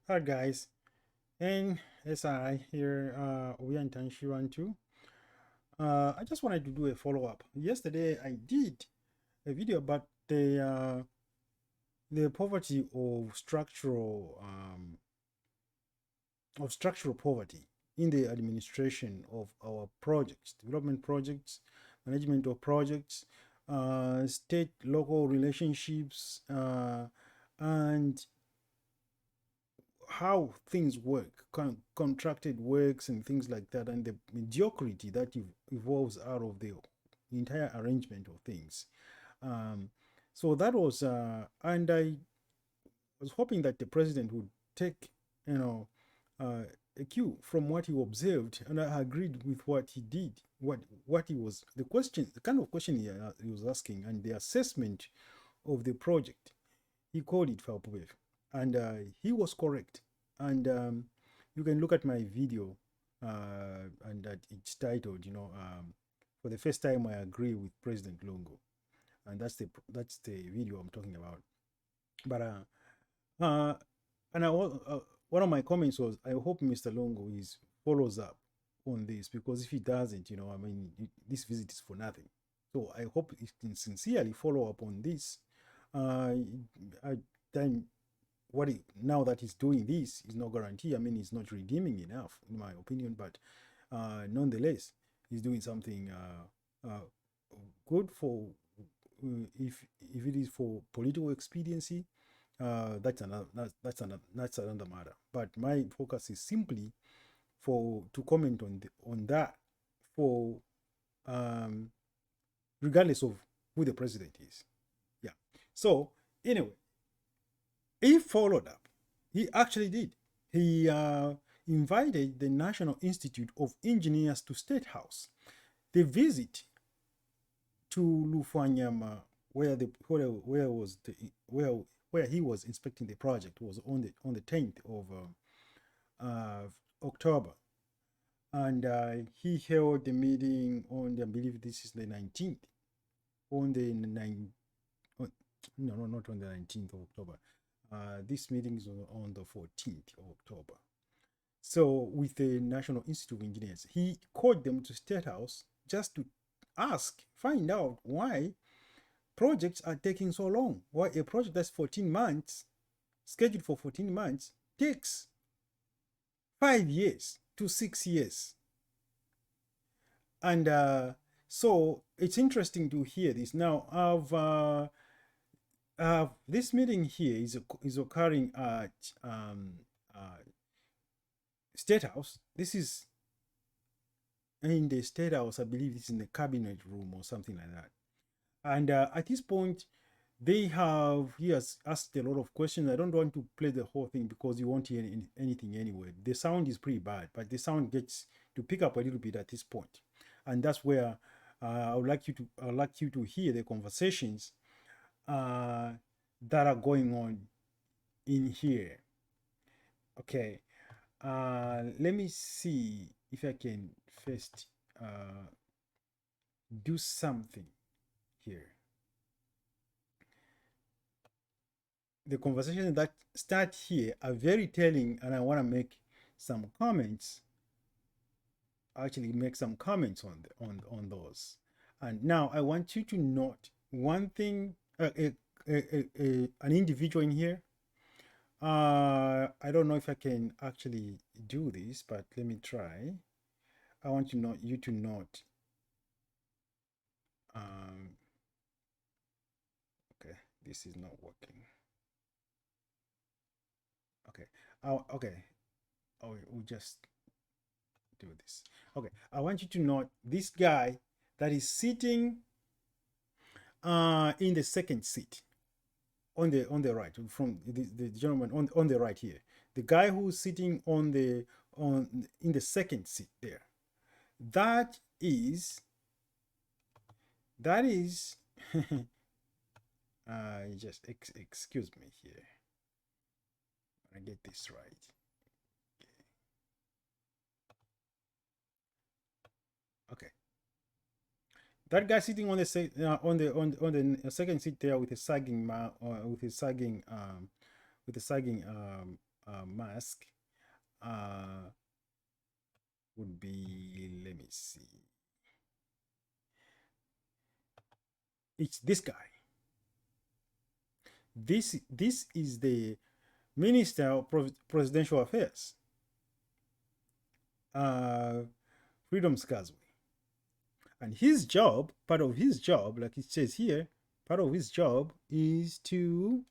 Hi guys, and SRI here. We are in Tanshiwan too. I just wanted to do a follow up. Yesterday, I did a video about the poverty of structural poverty in the administration of our projects, development projects, management of projects, state local relationships, and how things work, contracted works and things like that, and the mediocrity that evolves out of the entire arrangement of things. Um, so that was, and I was hoping that the president would take, you know, uh, a cue from what he observed, and I agreed with what he did, what he was, the question, the kind of question he was asking, and the assessment of the project. He called it Falpove, and he was correct. And you can look at my video, and that it's titled, for the first time I agree with President Lungu, and that's the video I'm talking about. But uh, and one of my comments was, I hope Mr. Lungu is follows up on this, because if he doesn't, I mean, this visit is for nothing. So I hope he can sincerely follow up on this. Uh, I, then now that he's doing this is no guarantee. I mean, he's not redeeming enough, in my opinion. But nonetheless, he's doing something good for if it is for political expediency. That's another matter. But my focus is simply for to comment on that for um, regardless of who the president is. Yeah. So anyway, he followed up. He actually did. He invited the National Institute of Engineers to State House. The visit to Lufanyama, where he was inspecting the project, was on the 10th of October, and he held the meeting on I believe this is the 19th, on the 9th. No, no, not on the 19th of October. This meeting is on the 14th of October. So, with the National Institute of Engineers, he called them to State House just to find out why projects are taking so long. Why a project that's 14 months, scheduled for 14 months, takes 5 years to 6 years. And so it's interesting to hear this. Now, this meeting here is occurring at uh, State House. This is in the State House, I believe it's in the cabinet room or something like that. And at this point, he has asked a lot of questions. I don't want to play the whole thing because you won't hear anything anyway. The sound is pretty bad, but the sound gets to pick up a little bit at this point, and that's where I would like you to hear the conversations uh, that are going on in here. Okay, let me see if I can first do something here. The conversations that start here are very telling, and I want to make some comments. Actually, make some comments on those. And now I want you to note one thing. An individual in here. I don't know if I can actually do this, but let me try. I want you to note. Um, okay, this is not working. Okay. Okay. Oh, we'll just do this. Okay. I want you to note this guy that is sitting in the second seat on the right, from the gentleman on the right here. The guy who's sitting on in the second seat there. That is that is just excuse me here. I get this right. Okay. That guy sitting on the second seat there with a sagging with a sagging mask would be, let me see, it's this guy. This is the Minister of Presidential Affairs, Freedom Skazwe. And his job, part of his job, like it says here, part of his job is to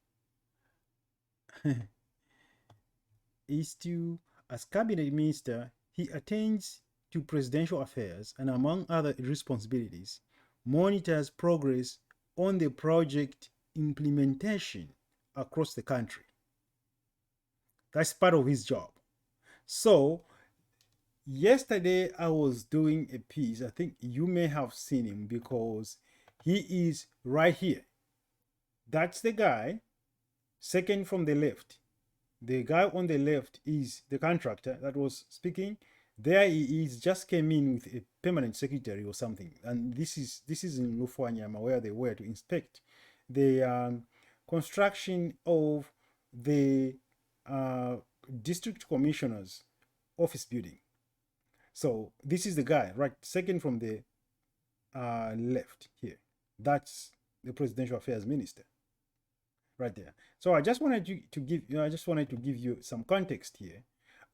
as cabinet minister, he attends to presidential affairs and, among other responsibilities, monitors progress on the project implementation across the country. That's part of his job. So yesterday I was doing a piece. I think you may have seen him because he is right here. That's the guy, second from the left. The guy on the left is the contractor that was speaking. There he is, just came in with a permanent secretary or something. And this is in Lufwanyama, where they were to inspect the construction of the district commissioner's office building. So this is the guy, right, second from the left here. That's the presidential affairs minister, right there. So I just wanted to give you some context here,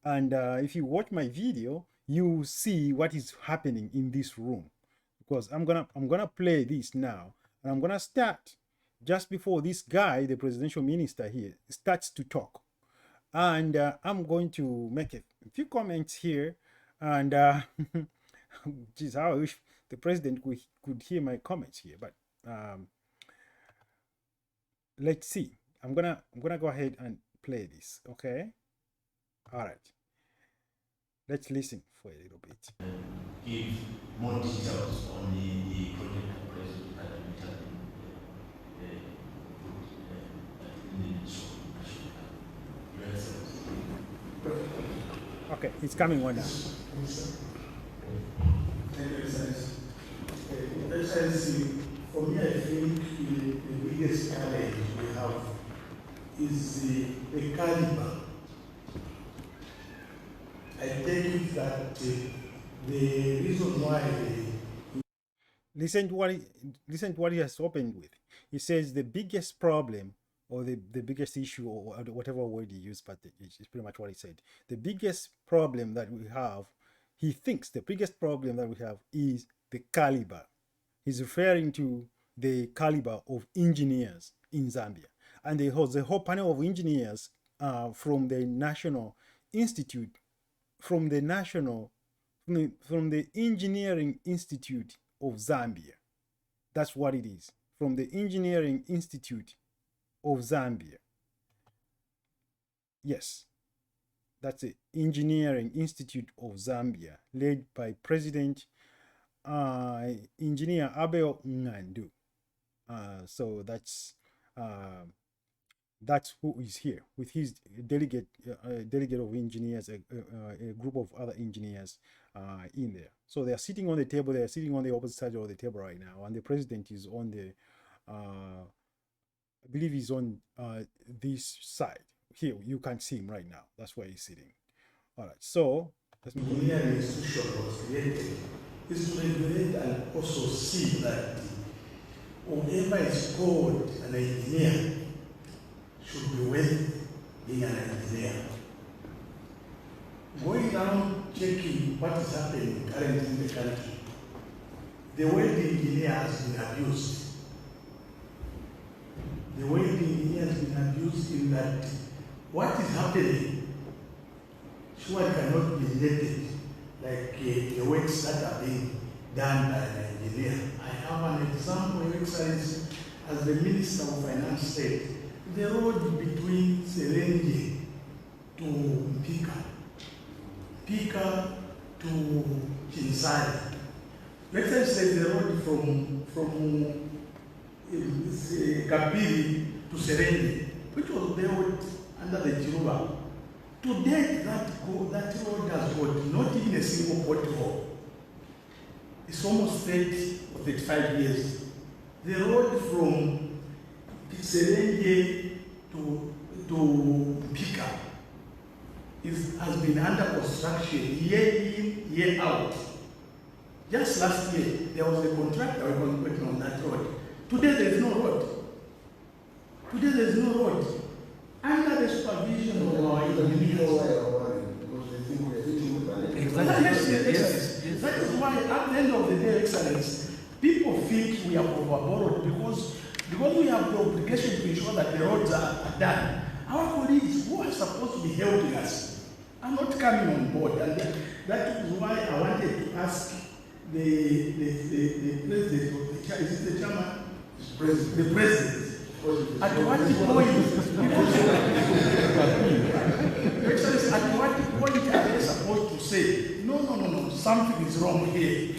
and if you watch my video, you see what is happening in this room, because I'm gonna play this now, and I'm gonna start just before this guy, the presidential minister here, starts to talk, and I'm going to make a few comments here, and geez, how I wish the president could hear my comments here, but let's see. I'm gonna go ahead and play this. Okay, all right, let's listen for a little bit. Give more details on the project appraisal that we have put in the Okay, it's coming one now. Thank you, Excellency. For me, I think the biggest challenge we have is the caliber. I think that the reason why listen to what he has opened with. He says the biggest problem, or the biggest issue, or whatever word he used, but it's pretty much what he said. The biggest problem that we have, he thinks the biggest problem that we have is the caliber. He's referring to the caliber of engineers in Zambia. And there was a whole panel of engineers from the National Institute, from the Engineering Institute of Zambia. That's what it is, from the Engineering Institute of Zambia. Yes, that's the Engineering Institute of Zambia, led by President Engineer Abel Ngandu. So that's who is here with his delegate of engineers, a group of other engineers in there. So they are sitting on the table. They are sitting on the opposite side of the table right now, and the president is on the, I believe he's on this side. Here, you can't see him right now. That's where he's sitting. All right, so the engineering institution was created is to regulate and also see that whoever is called an engineer should be worth being an engineer. Going around checking what is happening currently in the country, the word engineer has been abused. The word engineer has been abused in that what is happening sure cannot be related like the works that are being done by an engineer. I have an example, Your Excellency, as the Minister of Finance said, the road between Serenge to Pika to Chinsali. Let's say the road from Kapiri to Serenge, which was built under the Chiruba. To date, that road has got not even a single pothole. It's almost 30 or 35 years. The road from Serenge to Pika, has been under construction year in, year out. Just last year, there was a contractor working on that road. Today, there is no road. Today, there is no road. Under the supervision of our engineers. Exactly. That is why, at the end of the day, Excellence, people think we have overborrowed because we have the obligation to ensure that the roads are done. Our colleagues who are supposed to be helping us are not coming on board, and that is why I wanted to ask the president of the church, is it the chairman? The president. At what point are they supposed to say, no, something is wrong here?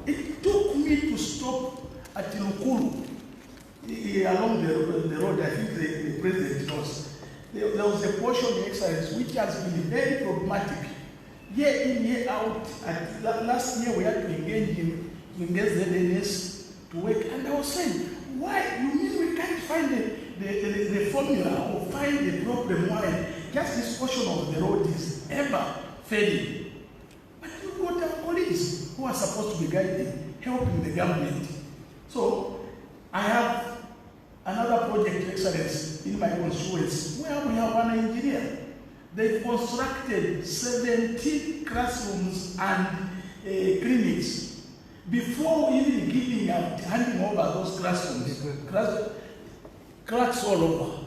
It took me to stop at Lukuru, along the road. I think the president knows. There was a portion, Excellence, which has been very problematic. Year in, year out. Last year we had to engage ZNS to work, and I was saying, why? You mean we can't find the formula or find the problem why just this portion of the road is ever failing? But you've got our colleagues who are supposed to be guiding, helping the government. So I have another project, Excellence, in my constituency where we have an engineer. They constructed 17 classrooms and clinics. Before even giving out, handing over those classrooms, cracks all over.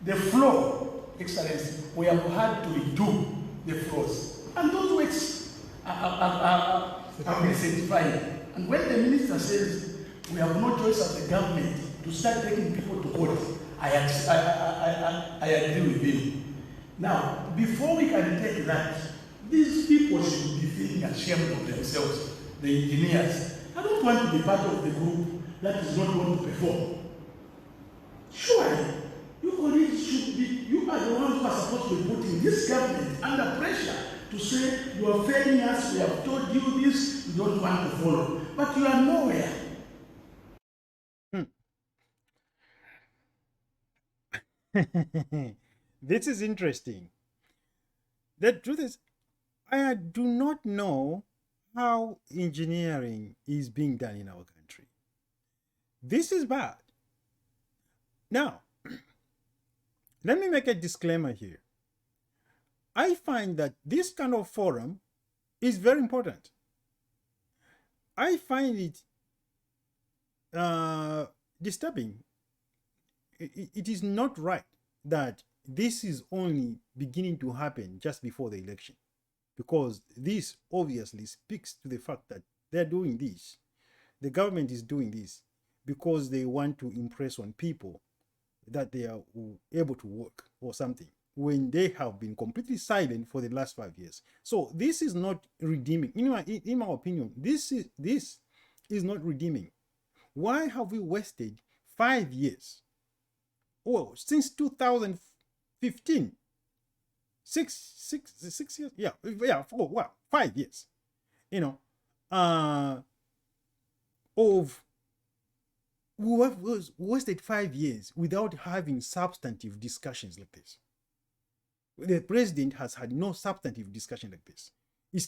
The floor, Excellence, we have had to redo the floors. And those works are been certified. And when the minister says we have no choice as the government to start taking people to court, I agree with him. Now, before we can take that, these people should be feeling ashamed of themselves. The engineers. I don't want to be part of the group that is not going to perform. Surely, you colleagues should be, you are the ones who are supposed to be putting this government under pressure to say, you are failing us, we have told you this, you don't want to follow. But you are nowhere. This is interesting. The truth is, I do not know how engineering is being done in our country. This is bad. Now, let me make a disclaimer here. I find that this kind of forum is very important. I find it disturbing. It is not right that this is only beginning to happen just before the election, because this obviously speaks to the fact that they're doing this. The government is doing this because they want to impress on people that they are able to work or something, when they have been completely silent for the last 5 years. So this is not redeeming. In my opinion, this is not redeeming. Why have we wasted 5 years? Oh, since 2015. 6 years? Yeah, 5 years. We have wasted 5 years without having substantive discussions like this. The president has had no substantive discussion like this. He's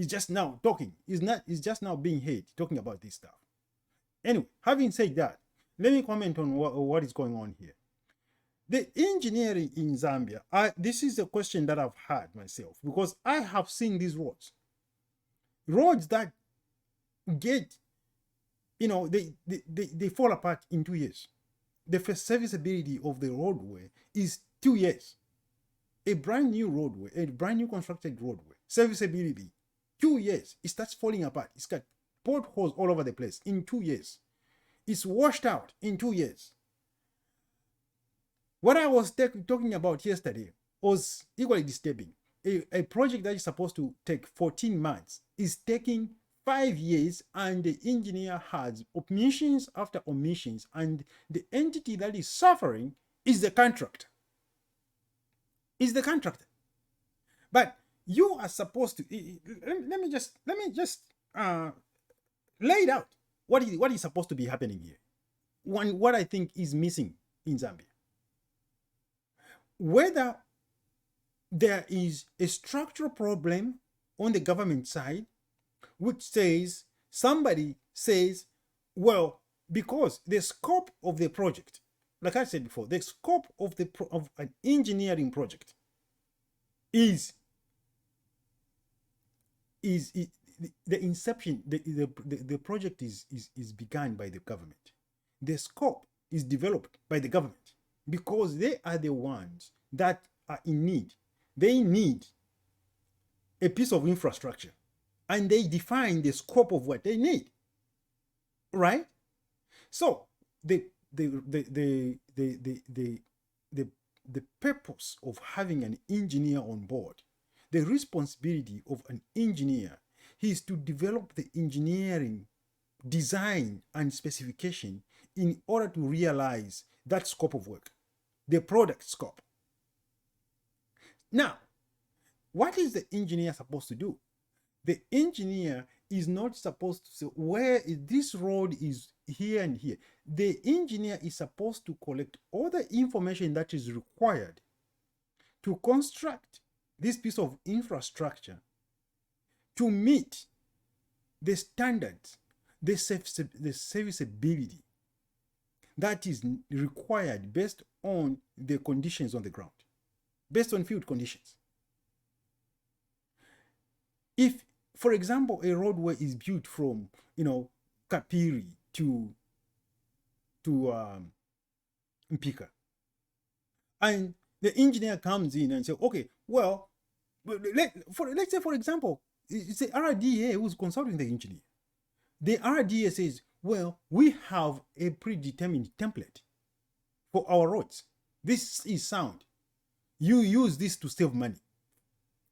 just now talking. He's just now being heard talking about this stuff. Anyway, having said that, let me comment on what is going on here. The engineering in Zambia, this is a question that I've had myself, because I have seen these roads that get, they fall apart in 2 years. The serviceability of the roadway is 2 years. A brand new roadway, a brand new constructed roadway, serviceability, 2 years, it starts falling apart. It's got potholes all over the place in 2 years. It's washed out in 2 years. What I was talking about yesterday was equally disturbing. A project that is supposed to take 14 months is taking 5 years, and the engineer has omissions after omissions, and the entity that is suffering is the contractor. But you are supposed to, let me just lay it out. What is supposed to be happening here? What I think is missing in Zambia. Whether there is a structural problem on the government side, which says, somebody says, well, because the scope of the project, like I said before, the scope of of an engineering project is the inception, the project is begun by the government. The scope is developed by the government because they are the ones that are in need. They need a piece of infrastructure and they define the scope of what they need, right? So the purpose of having an engineer on board, the responsibility of an engineer is to develop the engineering design and specification in order to realize that scope of work, the product scope. Now, what is the engineer supposed to do? The engineer is not supposed to say, where is this road is here and here. The engineer is supposed to collect all the information that is required to construct this piece of infrastructure to meet the standards, the serviceability that is required based on the conditions on the ground, based on field conditions. If, for example, a roadway is built from, Kapiri to Mpika, and the engineer comes in and says, okay, well, let's say, for example, it's the RDA who's consulting the engineer. The RDA says, well, we have a predetermined template for our roads. This is sound. You use this to save money.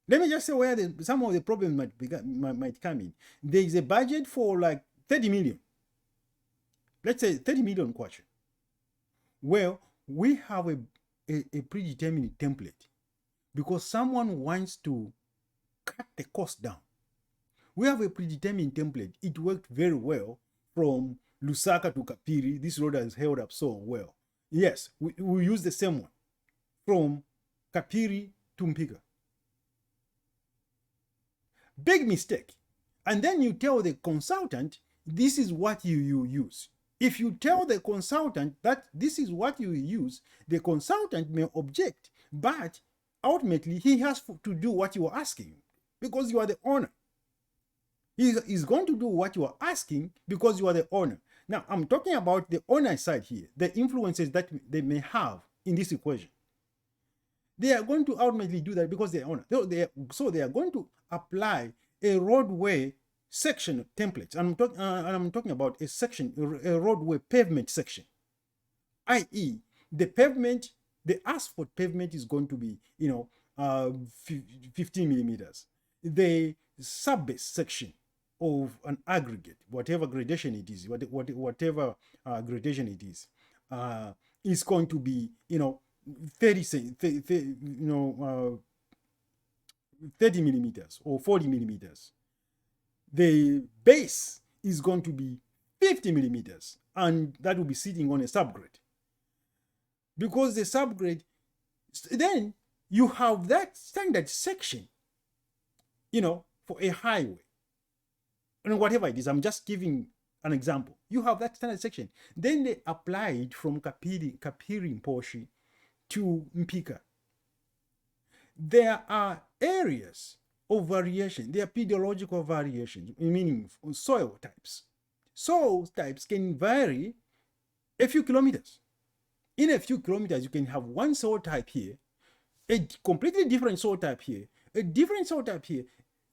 Let me just say where some of the problems might come in. There is a budget for like 30 million. Let's say 30 million kwacha. Well, we have a predetermined template because someone wants to cut the cost down. We have a predetermined template. It worked very well from Lusaka to Kapiri. This road has held up so well. Yes, we use the same one from Kapiri to Mpika. Big mistake. And then you tell the consultant, this is what you use. If you tell the consultant that this is what you use, the consultant may object, but ultimately he has to do what you are asking because you are the owner. He's going to do what you are asking because you are the owner. Now, I'm talking about the owner side here, the influences that they may have in this equation. They are going to ultimately do that because they're owner. So they are going to apply a roadway section template. And I'm talking about a section, a roadway pavement section, i.e., the pavement, the asphalt pavement is going to be, 15 millimeters. The subbase section of an aggregate, whatever gradation it is, whatever gradation it is going to be, 30 millimeters or 40 millimeters. The base is going to be 50 millimeters, and that will be sitting on a subgrade. Because the subgrade, then you have that standard section, for a highway. And whatever it is, I'm just giving an example. You have that standard section. Then they apply it from Kapiri Mposhi to Mpika. There are areas of variation. There are pedological variations, meaning soil types. Soil types can vary a few kilometers. In a few kilometers, you can have one soil type here, a completely different soil type here, a different soil type here,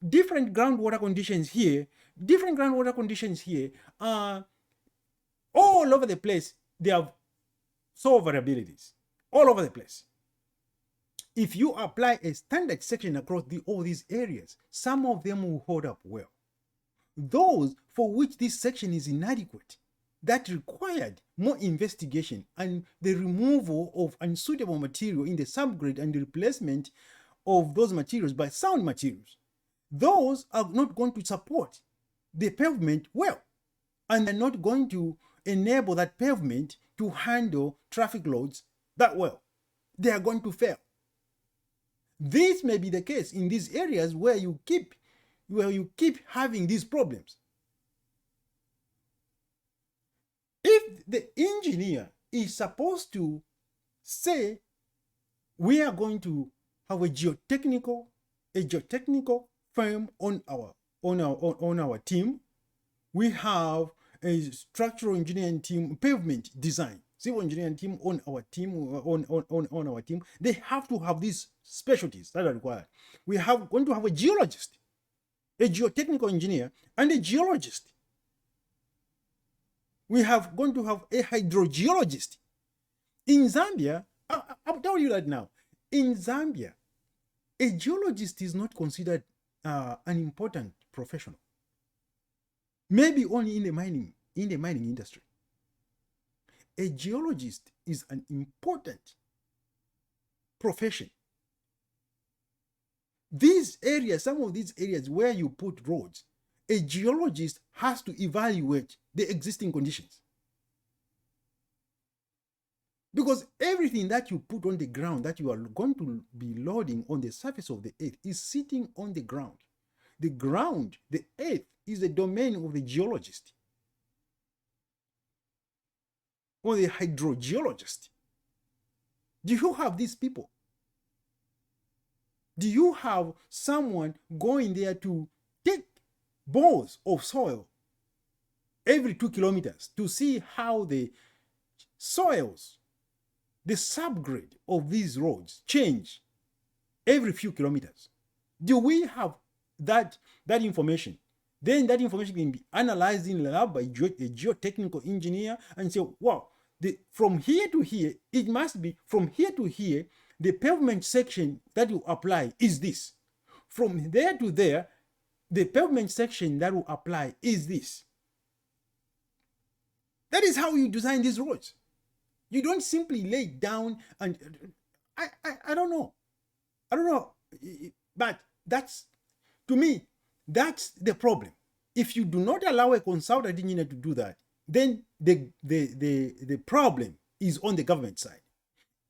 different groundwater conditions here, different groundwater conditions here. All over the place, they have soil variabilities. All over the place. If you apply a standard section across all these areas, some of them will hold up well. Those for which this section is inadequate, that required more investigation and the removal of unsuitable material in the subgrade and the replacement of those materials by sound materials, those are not going to support the pavement well, and they're not going to enable that pavement to handle traffic loads that well. They are going to fail. This may be the case in these areas where you keep having these problems. If the engineer is supposed to say, we are going to have a geotechnical firm on our team, we have a structural engineering team, pavement design, civil engineering team on our team, they have to have these specialties that are required. We have going to have a geologist, a geotechnical engineer, and a geologist. We have going to have a hydrogeologist. In Zambia, I'll tell you that now. In Zambia, a geologist is not considered an important professional. Maybe only in the mining industry. A geologist is an important profession. These areas, some of these areas where you put roads, a geologist has to evaluate the existing conditions. Because everything that you put on the ground that you are going to be loading on the surface of the earth is sitting on the ground. The ground, the earth, is the domain of the geologist or the hydrogeologist. Do you have these people? Do you have someone going there to take balls of soil every 2 kilometers to see how the soils, the subgrade of these roads change every few kilometers? Do we have that information? Then that information can be analyzed in the lab by a geotechnical engineer and say, wow, from here to here, it must be from here to here, the pavement section that you apply is this. From there to there, the pavement section that will apply is this. That is how you design these roads. You don't simply lay down and I don't know. But that's, to me, that's the problem. If you do not allow a consultant engineer to do that, then the problem is on the government side.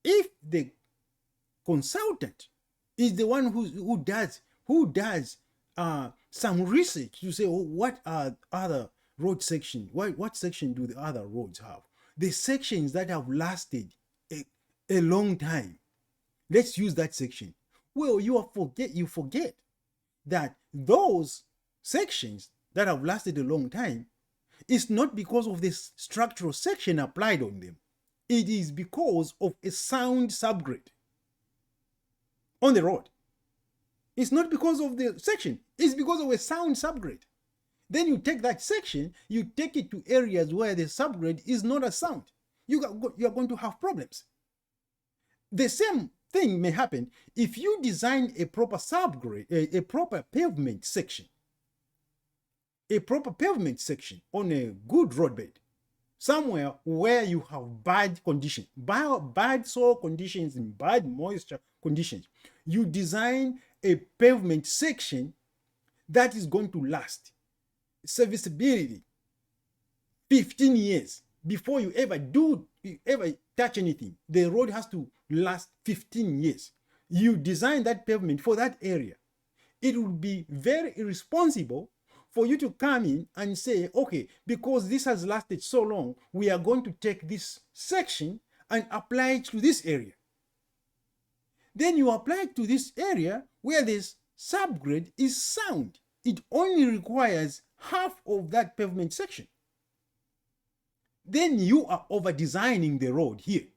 If the consultant is the one who does some research to say, oh, what are other road sections? What section do the other roads have? The sections that have lasted a long time. Let's use that section. Well, you forget that those sections that have lasted a long time is not because of this structural section applied on them. It is because of a sound subgrade on the road. It's not because of the section. It's because of a sound subgrade. Then you take that section, you take it to areas where the subgrade is not as sound. You are going to have problems. The same thing may happen if you design a proper subgrade, a proper pavement section. A proper pavement section on a good roadbed, somewhere where you have bad conditions, bad soil conditions and bad moisture conditions. You design a pavement section that is going to last. Serviceability, 15 years before you ever touch anything. The road has to last 15 years. You design that pavement for that area. It would be very irresponsible for you to come in and say, okay, because this has lasted so long, we are going to take this section and apply it to this area. Then you apply it to this area where this subgrade is sound. It only requires half of that pavement section. Then you are over-designing the road here.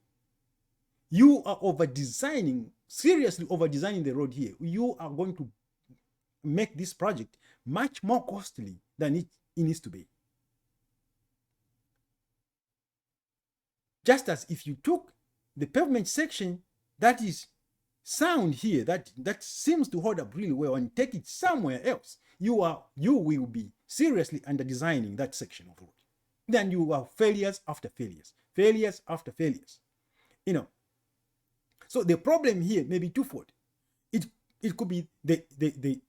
You are seriously over-designing the road here. You are going to make this project much more costly than it needs to be. Just as if you took the pavement section that is sound here, that seems to hold up really well, and take it somewhere else, you will be seriously under-designing that section of road. Then you have failures after failures, failures after failures. So the problem here may be twofold. It could be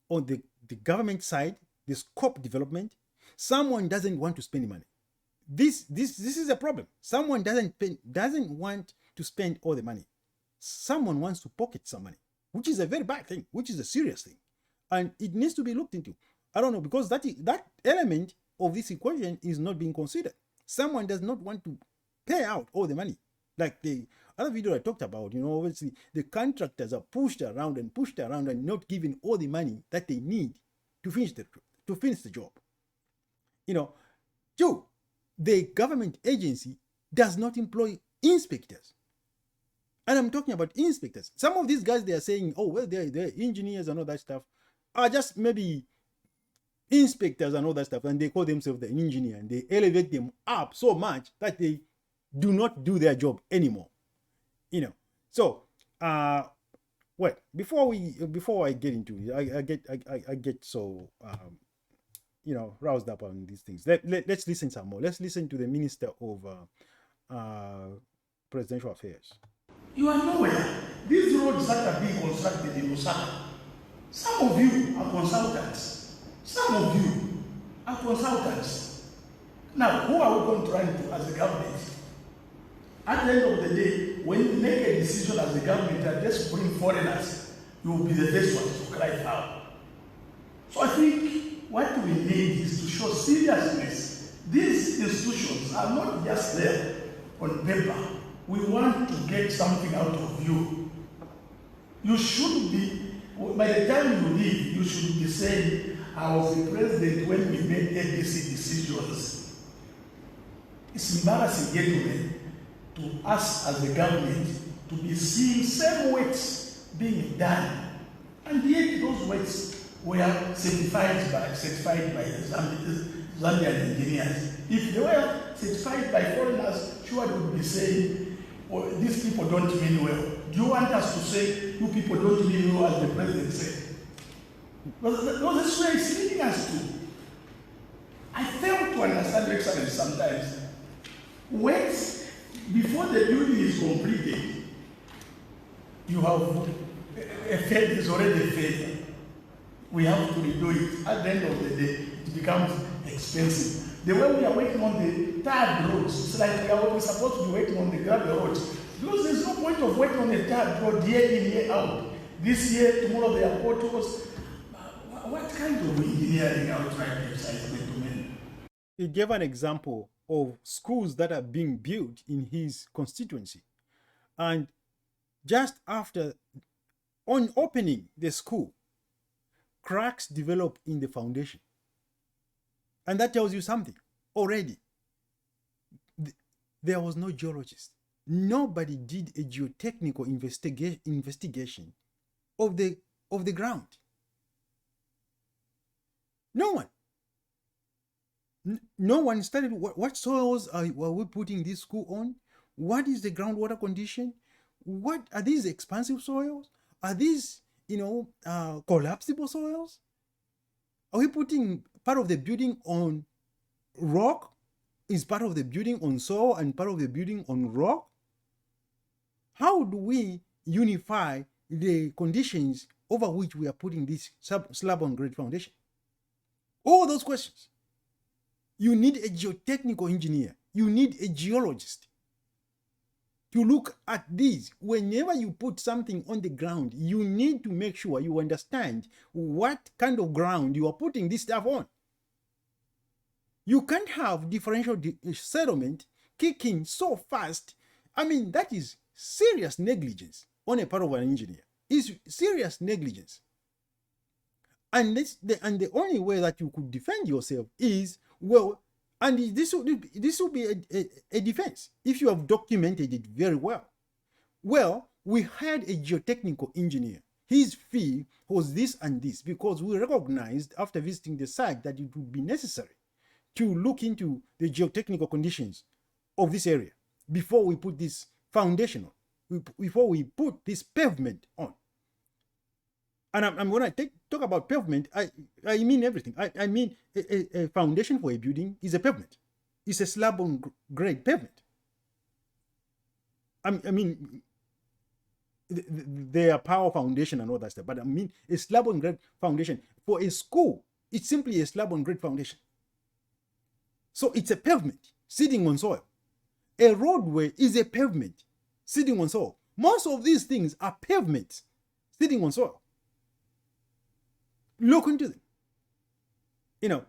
on the government side, the scope development. Someone doesn't want to spend money. This is a problem. Someone doesn't want to spend all the money. Someone wants to pocket some money. which is a very bad thing, which is a serious thing. And it needs to be looked into. I don't know, because that element of this equation is not being considered. Someone does not want to pay out all the money. Like the other video I talked about, obviously the contractors are pushed around and not given all the money that they need to finish the job. Two, the government agency does not employ inspectors. And I'm talking about inspectors. Some of these guys, they are saying, oh, well, they're engineers and all that stuff, are just maybe inspectors and all that stuff, and they call themselves the engineer, and they elevate them up so much that they do not do their job anymore. So well, before I get into it, I get so roused up on these things. Let's listen some more. Let's listen to the Minister of Presidential Affairs. You are nowhere. These roads that are being constructed in Lusaka, some of you are consultants. Some of you are consultants. Now, who are we going to run to as a government? At the end of the day, when you make a decision as a government that just bring foreigners, you will be the first one to cry foul. So I think what we need is to show seriousness. These institutions are not just there on paper. We want to get something out of you. You should be, by the time you leave, you should be saying, I was the president when we made ABC decisions. It's embarrassing, gentlemen, to us as the government to be seeing same works being done. And yet those works were certified by the Zambian engineers. If they were certified by foreigners, sure they would be saying, oh, these people don't mean well. Do you want us to say, you people don't mean well, as the president said? No, that's where it's leading us to. I fail to understand, Excellency, sometimes. Once, before the building is completed, you have a failure is already a failure. We have to redo it. At the end of the day, it becomes expensive. The way we are working on the third roads, it's like we're supposed to be working on the gravel roads. Because there's no point of working on the third road year in, year out. This year, tomorrow there are potholes. What kind of engineering are we trying to exercise, gentlemen? He gave an example of schools that are being built in his constituency. And just after, on opening the school, cracks develop in the foundation. And that tells you something already. There was no geologist. Nobody did a geotechnical investigation of the ground. No one. No one studied what soils were we putting this school on? What is the groundwater condition? What are these expansive soils? Are these, collapsible soils? Are we putting part of the building on rock? Is part of the building on soil and part of the building on rock? How do we unify the conditions over which we are putting this slab on grade foundation? All those questions. You need a geotechnical engineer. You need a geologist to look at these. Whenever you put something on the ground, you need to make sure you understand what kind of ground you are putting this stuff on. You can't have differential settlement kicking so fast. I mean, that is serious negligence on a part of an engineer. It's serious negligence. And the only way that you could defend yourself is, well, and this will be a defense if you have documented it very well. Well, we had a geotechnical engineer. His fee was this and this because we recognized after visiting the site that it would be necessary to look into the geotechnical conditions of this area before we put this foundation on, before we put this pavement on. And when I talk about pavement, I mean everything. I mean a foundation for a building is a pavement. It's a slab on grade pavement. I mean, there are power foundation and all that stuff, but I mean a slab on grade foundation for a school, it's simply a slab on grade foundation. So it's a pavement sitting on soil. A roadway is a pavement sitting on soil. Most of these things are pavements sitting on soil. Look into them. You know,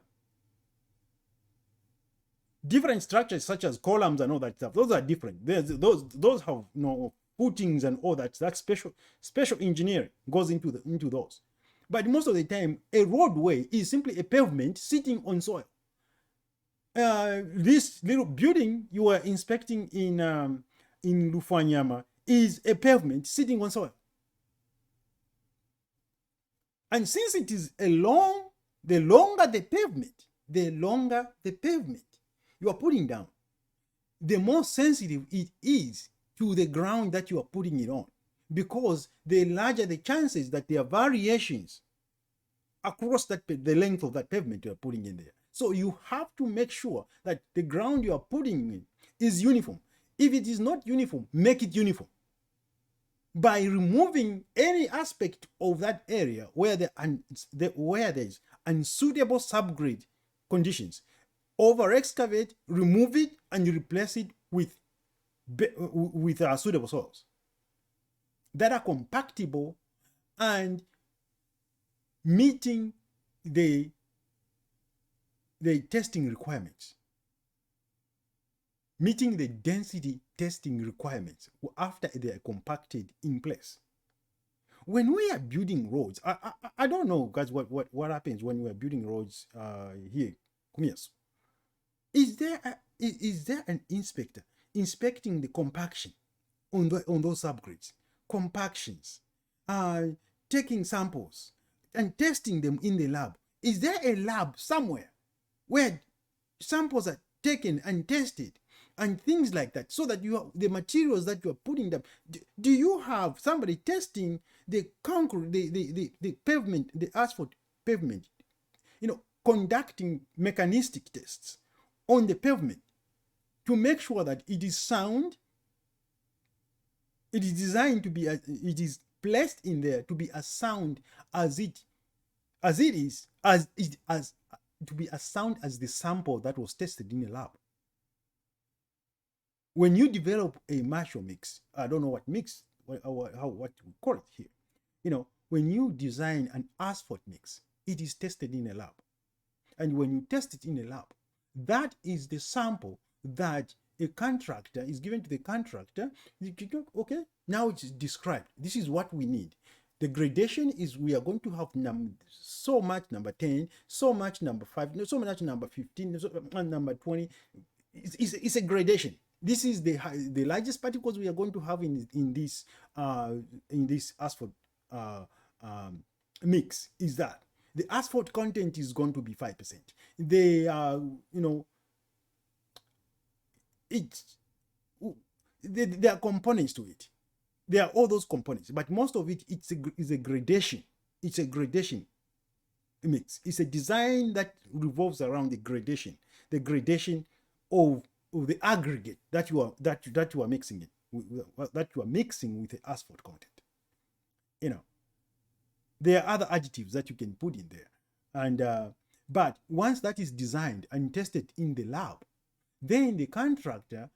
different structures such as columns and all that stuff. Those are different. Those have footings and all that. That special engineering goes into those. But most of the time, a roadway is simply a pavement sitting on soil. This little building you are inspecting in Lufanyama is a pavement sitting on soil. And since it is the longer the pavement you are putting down, the more sensitive it is to the ground that you are putting it on, because the larger the chances that there are variations across the length of that pavement you are putting in there. So you have to make sure that the ground you are putting in is uniform. If it is not uniform, make it uniform by removing any aspect of that area where there is unsuitable subgrade conditions. Over excavate, remove it, and replace it with suitable soils that are compactable and meeting the testing requirements, meeting the density testing requirements after they are compacted in place. When we are building roads, I don't know, guys, what happens when we are building roads here, Kumias. Is there an inspector inspecting the compaction on those subgrades, compactions, taking samples and testing them in the lab? Is there a lab somewhere where samples are taken and tested and things like that, so that the materials that you are putting them? Do you have somebody testing the concrete, the pavement, the asphalt pavement, conducting mechanistic tests on the pavement to make sure that it is sound, it is designed to be, it is placed in there to be as sound as to be as sound as the sample that was tested in a lab? When you develop a Marshall mix, I don't know what mix, what we call it here. When you design an asphalt mix, it is tested in a lab. And when you test it in a lab, that is the sample that a contractor is given to the contractor. Okay, now it's described. This is what we need. The gradation is, we are going to have so much number 10, so much number 5, so much number 15, number 20. It's a gradation. This is the largest particles we are going to have in this asphalt mix. Is that the asphalt content is going to be 5%. There are components to it. There are all those components, but most of it is a gradation. It's a gradation mix. It's a design that revolves around the gradation of the aggregate that you are mixing it, that you are mixing with the asphalt content. There are other additives that you can put in there, and but once that is designed and tested in the lab, then the contractor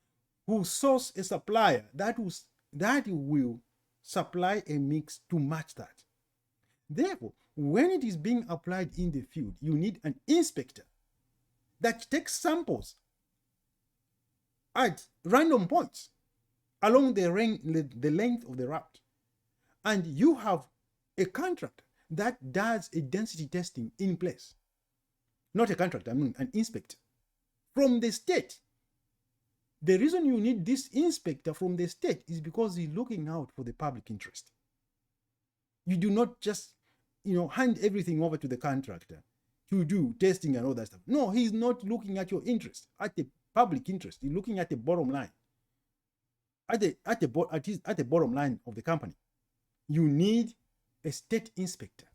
will source a supplier that will supply a mix to match that. Therefore, when it is being applied in the field, you need an inspector that takes samples at random points along the length of the route. And you have a contractor that does a density testing in place. Not a contractor, I mean an inspector from the state. The reason you need this inspector from the state is because he's looking out for the public interest. You do not just, hand everything over to the contractor to do testing and all that stuff. No, he's not looking at your interest, at the public interest. He's looking at the bottom line, at the bottom line of the company. You need a state inspector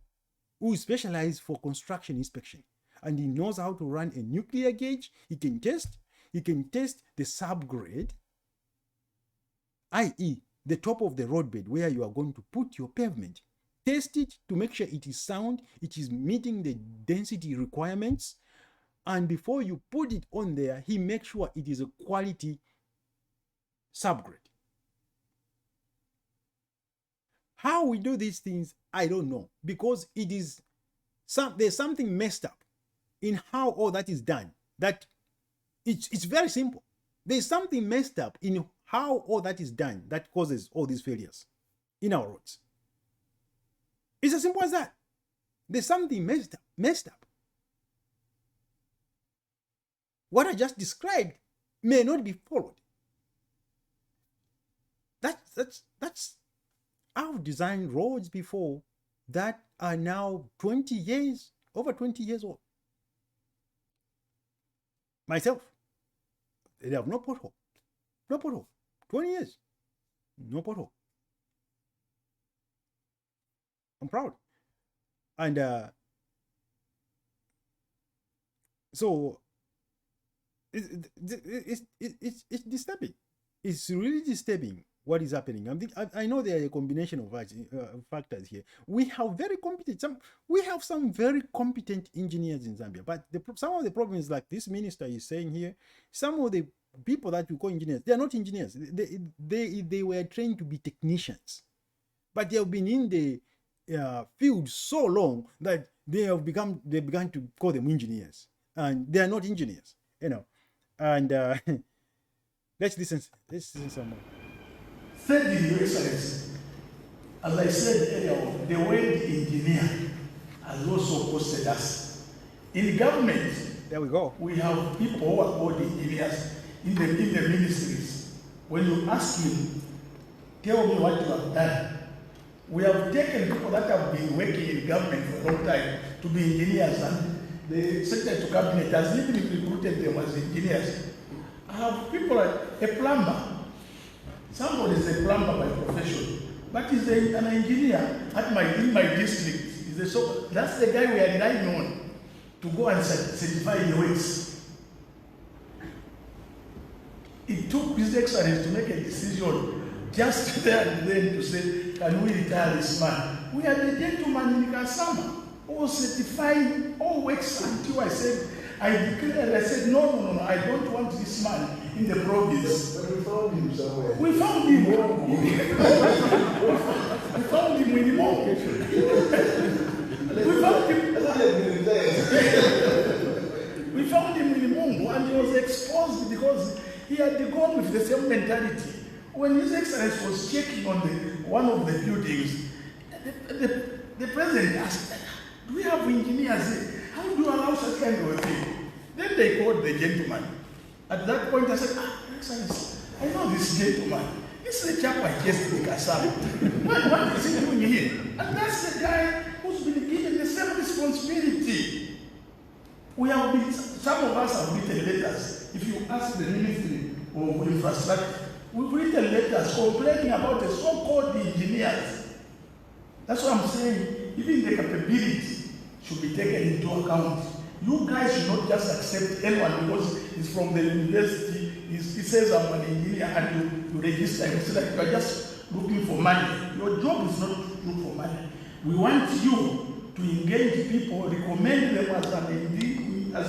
who is specialized for construction inspection, and he knows how to run a nuclear gauge. He can test the subgrade, i.e. the top of the roadbed where you are going to put your pavement. Test it to make sure it is sound, it is meeting the density requirements, and before you put it on there, he makes sure it is a quality subgrade. How we do these things, I don't know, because it is there's something messed up in how all that is done. That it's very simple. There's something messed up in how all that is done that causes all these failures in our roads. It's as simple as that. There's something messed up. What I just described may not be followed. That's I've designed roads before that are now 20 years, over 20 years old. Myself, they have no pothole. No pothole. 20 years. No pothole. I'm proud. And so it's disturbing. It's really disturbing what is happening. I know there are a combination of factors here. We have some very competent engineers in Zambia, but some of the problems, like this minister is saying here, some of the people that we call engineers, they are not engineers. They were trained to be technicians, but they have been in the field so long that they began to call them engineers, and they are not engineers, you know. And let's listen some more. Thirdly, Your Excellency, as I said earlier, the word engineer has also costed us. In government, there we go. We have people who are called engineers in the ministries. When you ask them, tell me what you have done. We have taken people that have been working in government for a long time to be engineers, and the Secretary to Cabinet has even recruited them as engineers. I have people like a plumber. Somebody is a plumber by profession, but he's an engineer in my district. That's the guy we are relying on to go and certify the works. It took His Excellency to make a decision just there and then to say, can we retire this man? We had a gentleman in Kasama who was certifying all works until I said, I said, no, I don't want this man in the province. But we found him somewhere. We found him. We found him in the market. We found him. We found him in the Mungu, and he was exposed because he had gone with the same mentality. When His Excellency was checking on one of the buildings, the president asked, do we have engineers here? How do you allow such kind of a thing? Then they called the gentleman. At that point, I said, Excellency, I know this gentleman. This is the chap I just in Kasam. What is he doing here? And that's the guy who's been given the same responsibility. Some of us have written letters. If you ask the Ministry of Infrastructure, we've written letters complaining about the so-called engineers. That's what I'm saying. Even the capability should be taken into account. You guys should not just accept anyone because he's from the university, he says I'm an engineer, and you register him. It's like you are just looking for money. Your job is not to look for money. We want you to engage people, recommend them as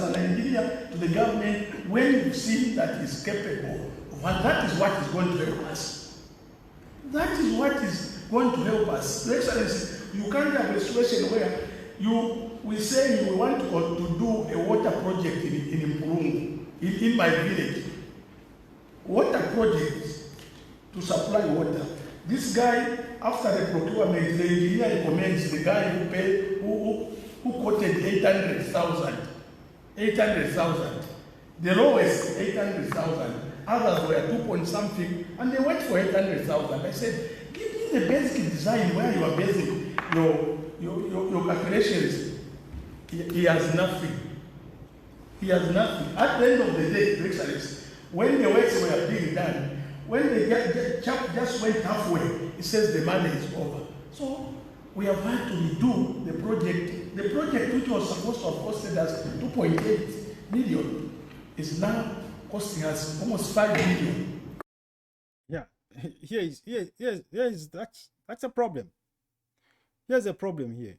an engineer to the government when you see that he's capable. And that is what is going to help us. That is what is going to help us. Excellency, you can't have a situation where we say we want to do a water project in Mpurungu, in my village. Water project to supply water. This guy, after the procurement, the engineer recommends the guy who quoted 800,000. 800,000. The lowest 800,000. Others were 2 point something, and they went for 800,000. I said, give me the basic design where you are basing your calculations. He has nothing. He has nothing. At the end of the day, Excellency, when the works were being done, when the chap just went halfway, he says the money is over. So we have had to redo the project. The project which was supposed to have costed us 2.8 million is now costing us almost 5 million. Yeah, that's a problem. Here's a problem here.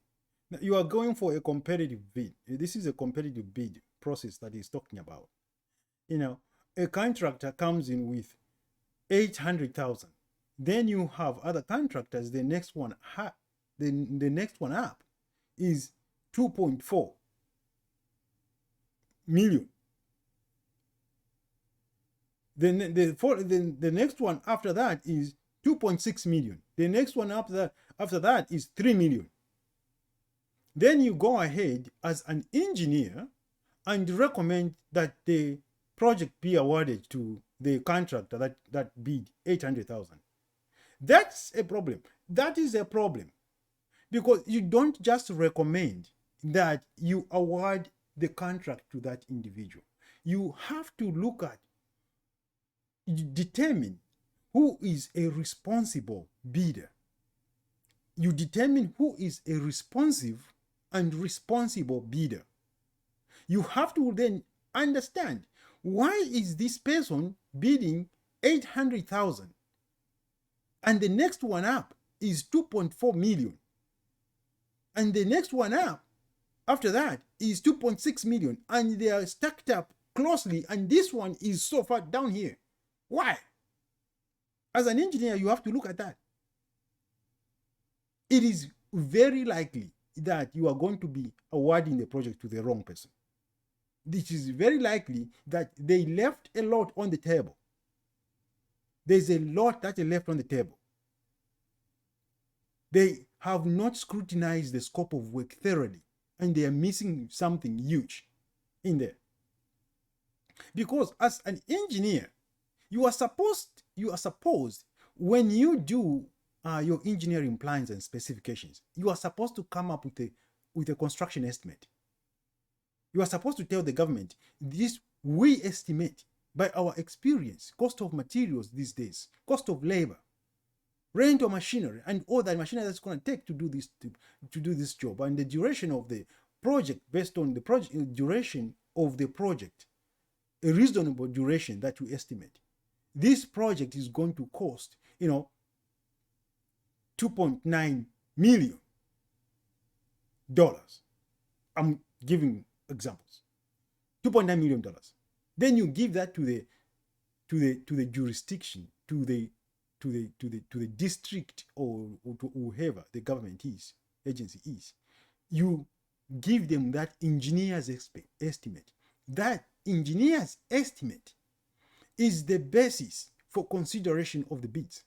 You are going for a competitive bid. This is a competitive bid process that he's talking about. You know, a contractor comes in with 800,000. Then you have other contractors. The next one, the next one up is 2.4 million. Then the next one after that is 2.6 million. The next one after that is 3 million. Then you go ahead as an engineer and recommend that the project be awarded to the contractor that bid 800,000. That's a problem. That is a problem, because you don't just recommend that you award the contract to that individual. You have to look at, determine who is a responsible bidder. You determine who is a responsive and responsible bidder. You have to then understand, why is this person bidding 800,000 and the next one up is 2.4 million, and the next one up after that is 2.6 million, and they are stacked up closely, and this one is so far down here? Why? As an engineer, you have to look at that. It is very likely that you are going to be awarding the project to the wrong person. It is very likely that they left a lot on the table. There's a lot that they left on the table. They have not scrutinized the scope of work thoroughly, and they are missing something huge in there. Because as an engineer, you are supposed, when you do your engineering plans and specifications, you are supposed to come up with a construction estimate. You are supposed to tell the government, this we estimate by our experience, cost of materials these days, cost of labor, rent of machinery, and all that machinery that's going to take to do this job, and the duration of the project based on the duration of the project, a reasonable duration that we estimate. This project is going to cost, $2.9 million. I'm giving examples. $2.9 million. Then you give that to the jurisdiction, to the district, or to whoever the government agency is. You give them that engineer's estimate. That engineer's estimate is the basis for consideration of the bids.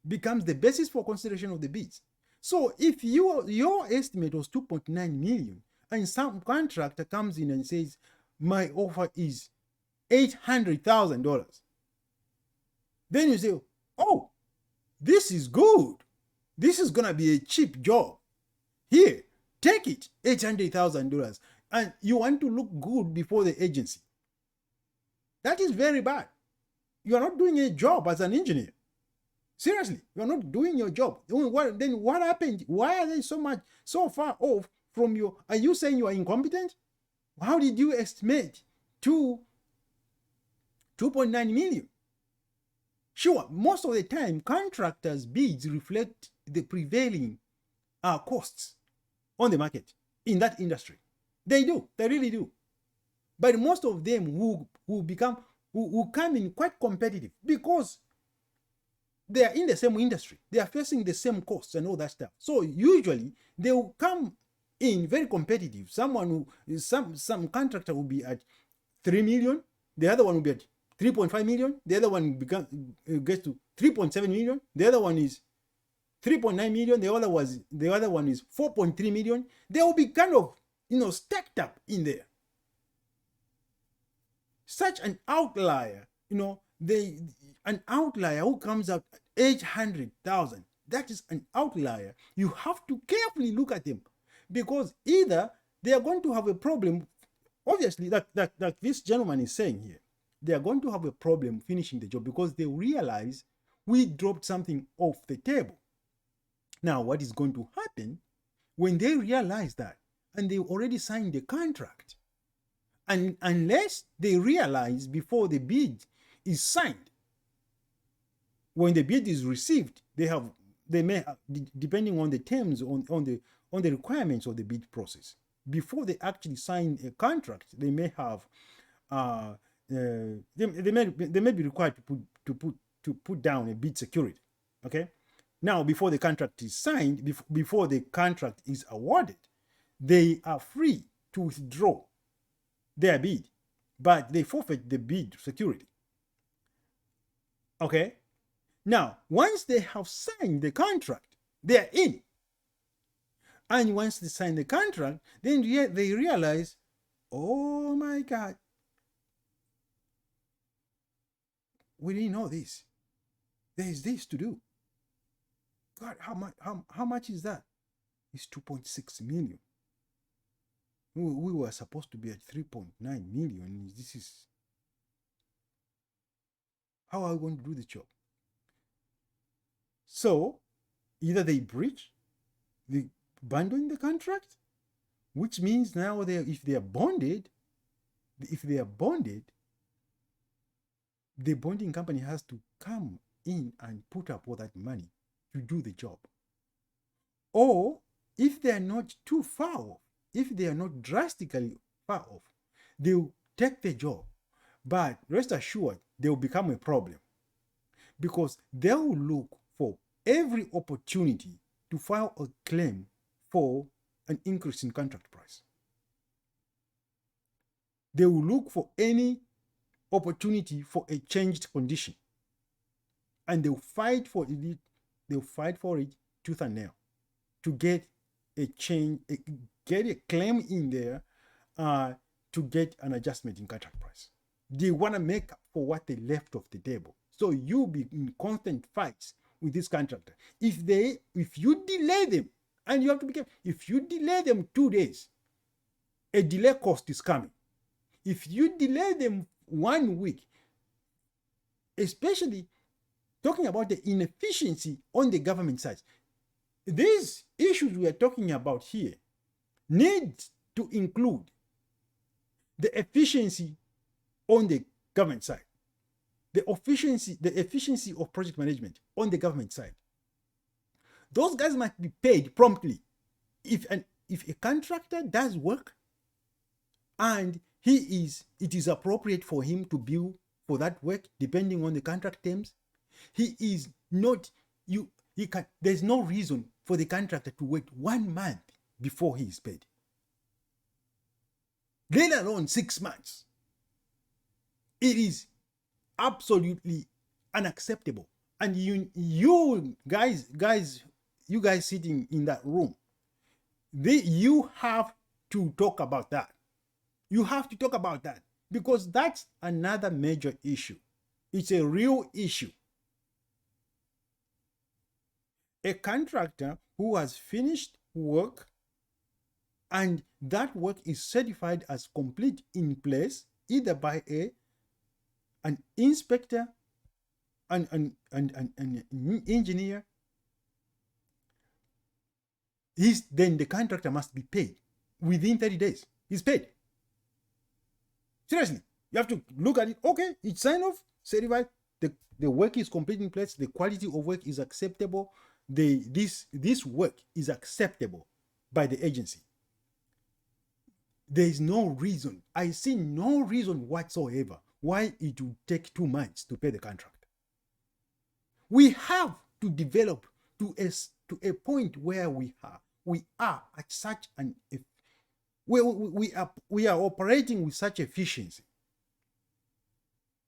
Becomes the basis for consideration of the bids. So if your estimate was 2.9 million, and some contractor comes in and says, my offer is $800,000, then you say, oh, this is good. This is gonna be a cheap job. Here, take it, $800,000, and you want to look good before the agency. That is very bad. You are not doing a job as an engineer. Seriously, you are not doing your job. Then what happened? Why are they so far off from you? Are you saying you are incompetent? How did you estimate 2.9 million? Sure, most of the time, contractors' bids reflect the prevailing costs on the market in that industry. They do. They really do. But most of them who come in quite competitive, because they are in the same industry. They are facing the same costs and all that stuff. So usually they will come in very competitive. Some contractor will be at 3 million. The other one will be at 3.5 million. The other one gets to 3.7 million. The other one is 3.9 million. The other one is 4.3 million. They will be kind of, stacked up in there. Such an outlier, an outlier who comes out at 800,000, that is an outlier. You have to carefully look at them, because either they are going to have a problem, obviously, that this gentleman is saying here. They are going to have a problem finishing the job because they realize we dropped something off the table. Now, what is going to happen when they realize that, and they already signed the contract, and unless they realize before the bid is signed, when the bid is received, they may, depending on the terms, on the requirements of the bid process, before they actually sign a contract, they may have they may be required to put to put down a bid security. Okay. Now, before the contract is signed, before the contract is awarded, they are free to withdraw their bid, but they forfeit the bid security. Okay. Now, once they have signed the contract, they are in. And once they sign the contract, then they realize, oh my God, we didn't know this. There is this to do. God, how much is that? It's 2.6 million. We were supposed to be at 3.9 million. This is, how are we going to do the job? So either they breach, they abandon the contract, which means now if they are bonded, the bonding company has to come in and put up all that money to do the job. Or if they are not too far off, if they are not drastically far off, they will take the job. But rest assured, they will become a problem, because they will look for every opportunity to file a claim for an increase in contract price. They will look for any opportunity for a changed condition, and they'll fight for it. They'll fight for it tooth and nail to get a change, get a claim in there, to get an adjustment in contract price. They want to make up for what they left off the table. So you'll be in constant fights with this contractor. If you delay them, and you have to be careful, if you delay them 2 days, a delay cost is coming. If you delay them 1 week, especially talking about the inefficiency on the government side, these issues we are talking about here need to include the efficiency on the government side, the efficiency of project management on the government side. Those guys must be paid promptly. If a contractor does work and it is appropriate for him to bill for that work depending on the contract terms, there's no reason for the contractor to wait 1 month before he is paid, let alone 6 months. It is absolutely unacceptable. And you guys sitting in that room, you have to talk about that. You have to talk about that, because that's another major issue. It's a real issue. A contractor who has finished work and that work is certified as complete in place, either by an inspector, an engineer, then the contractor must be paid within 30 days. He's paid. Seriously, you have to look at it. Okay, it's signed off, certified. The work is complete in place. The quality of work is acceptable. This work is acceptable by the agency. There is no reason. I see no reason whatsoever why it would take 2 months to pay the contract. We have to develop to a point where we are at such an we are operating with such efficiency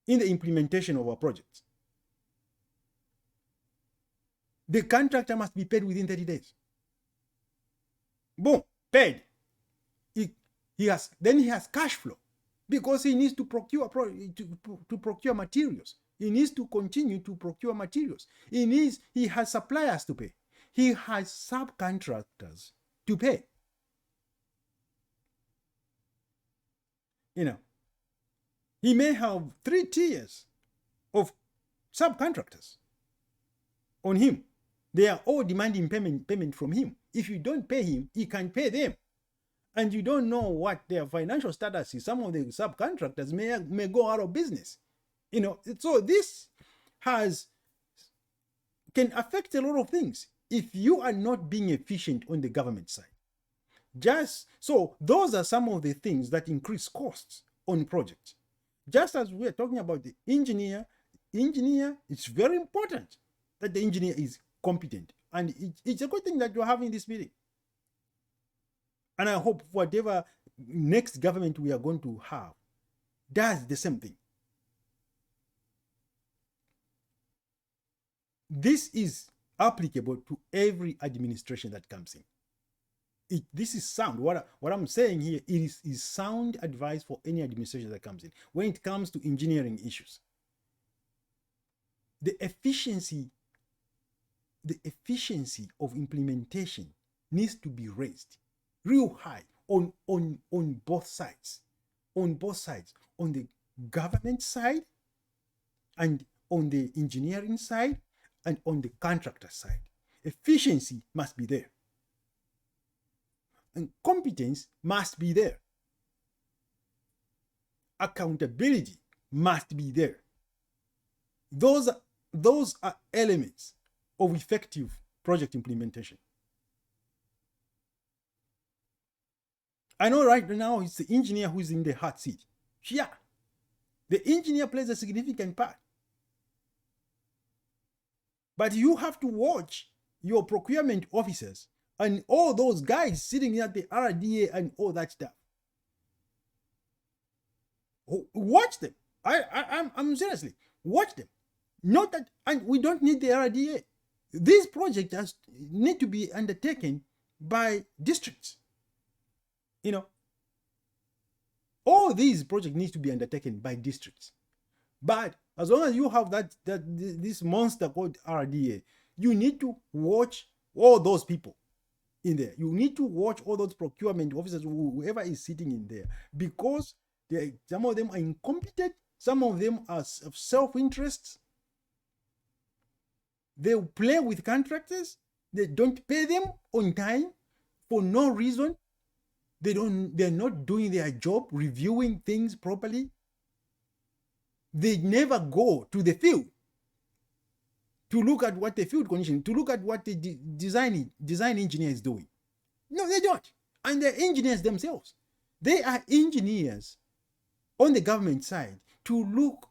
in the implementation of our projects. The contractor must be paid within 30 days. Boom, paid. He has cash flow, because he needs to procure materials. He needs to continue to procure materials. He has suppliers to pay. He has subcontractors to pay. He may have 3 tiers of subcontractors on him. They are all demanding payment from him. If you don't pay him, he can pay them. And you don't know what their financial status is. Some of the subcontractors may go out of business. So this can affect a lot of things if you are not being efficient on the government side. So those are some of the things that increase costs on projects. Just as we're talking about the engineer, engineer, it's very important that the engineer is competent. And it's a good thing that you're having this meeting. And I hope whatever next government we are going to have does the same thing. This is applicable to every administration that comes in. This is sound. What I'm saying here is sound advice for any administration that comes in. When it comes to engineering issues, the efficiency of implementation needs to be raised real high on both sides. On both sides. On the government side and on the engineering side and on the contractor side. Efficiency must be there. And competence must be there. Accountability must be there. Those are elements of effective project implementation. I know right now it's the engineer who is in the hot seat. Yeah, the engineer plays a significant part. But you have to watch your procurement officers and all those guys sitting at the RDA and all that stuff. Watch them. I'm seriously, watch them. Not that, and we don't need the RDA. These projects need to be undertaken by districts. You know, all these projects need to be undertaken by districts. But as long as you have this monster called RDA, you need to watch all those people in there. You need to watch all those procurement officers, whoever is sitting in there, because some of them are incompetent, some of them are of self-interest. They play with contractors. They don't pay them on time for no reason. They're not doing their job, reviewing things properly. They never go to the field to look at what the field condition, to look at what the design engineer is doing. No, they don't. And they're engineers themselves. They are engineers on the government side to look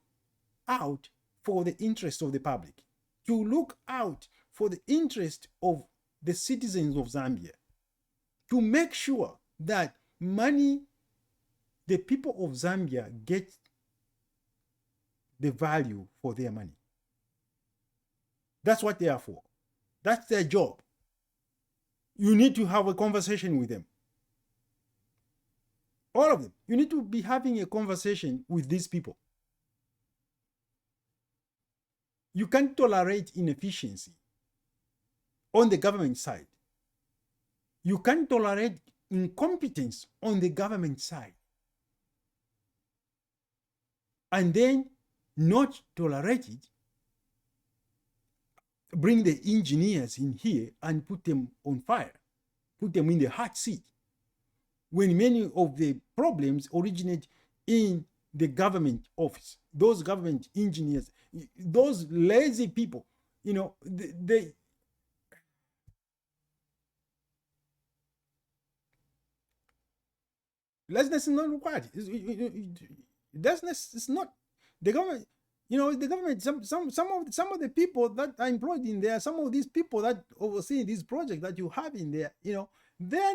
out for the interest of the public, to look out for the interest of the citizens of Zambia, to make sure that the people of Zambia get the value for their money. That's what they are for. That's their job. You need to have a conversation with them. All of them. You need to be having a conversation with these people. You can't tolerate inefficiency on the government side. You can't tolerate incompetence on the government side. And then not tolerate it, bring the engineers in here and put them on fire, put them in the hot seat, when many of the problems originate in the government office. Those government engineers, those lazy people, you know, laziness is not required. Laziness is not. The government, you know, the government, some of the people that are employed in there, some of these people that oversee these projects that you have in there, you know, they're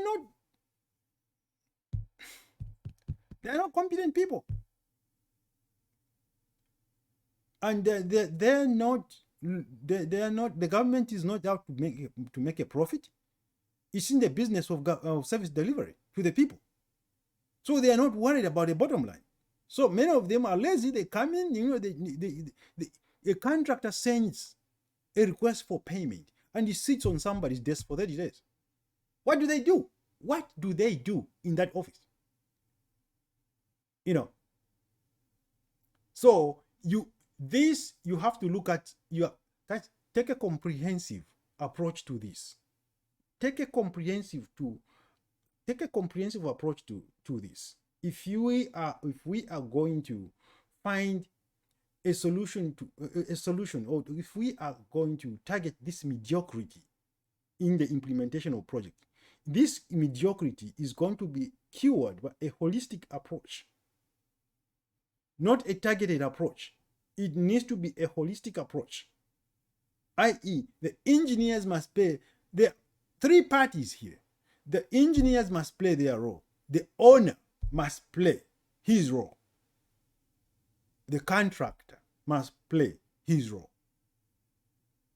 not competent people. And they're not, the government is not out to make a profit. It's in the business of service delivery to the people. So they are not worried about the bottom line. So many of them are lazy. They come in, you know, a contractor sends a request for payment and it sits on somebody's desk for 30 days. What do they do? What do they do in that office? You know. So you have to look at take a comprehensive approach to this. Take a comprehensive approach to this. If we are going to find a solution, or if we are going to target this mediocrity in the implementation of project, this mediocrity is going to be cured by a holistic approach, not a targeted approach. it needs to be a holistic approach, i.e., the engineers must play. There are three parties here. The engineers must play their role. The owner must play his role. The contractor must play his role.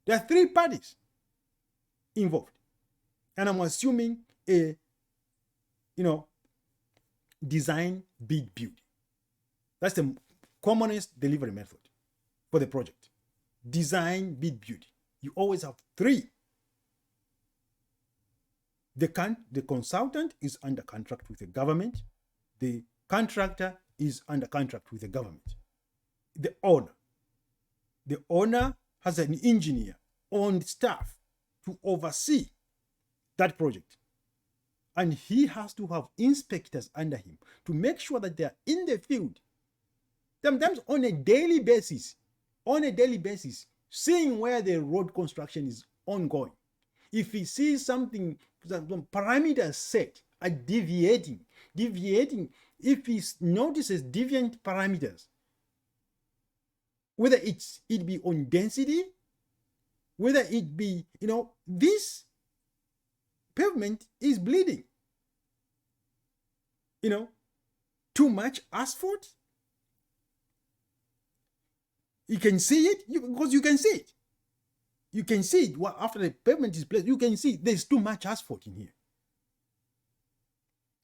There are three parties involved. And I'm assuming a, design, bid, build. That's the commonest delivery method for the project. Design, bid, build. You always have three. The consultant is under contract with the government. The contractor is under contract with the government. The owner has an engineer on staff to oversee that project. And he has to have inspectors under him to make sure that they are in the field, sometimes on a daily basis, seeing where the road construction is ongoing. If he sees something, some parameters set are deviating, if he notices deviant parameters, whether it be on density, whether it be, this pavement is bleeding. Too much asphalt. You can see it because you can see it. You can see it after the pavement is placed. You can see there's too much asphalt in here.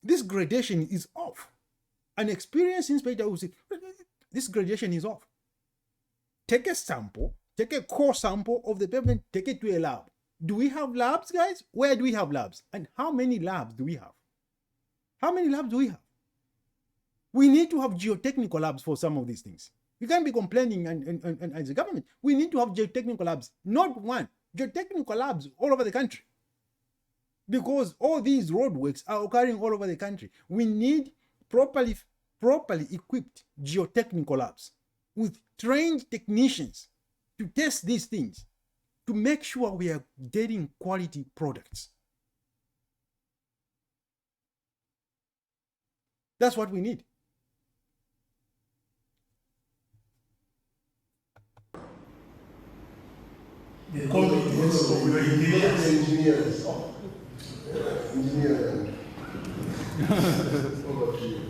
This gradation is off. An experienced inspector will say, this gradation is off. Take a sample, take a core sample of the pavement, take it to a lab. Do we have labs, guys? Where do we have labs? And how many labs do we have? How many labs do we have? We need to have geotechnical labs for some of these things. You can't be complaining and as a government. We need to have geotechnical labs, not one. Geotechnical labs all over the country. Because all these roadworks are occurring all over the country. We need properly equipped geotechnical labs with trained technicians to test these things, to make sure we are getting quality products. That's what we need. The competence of your engineers. Engineers. Engineer. Over to you.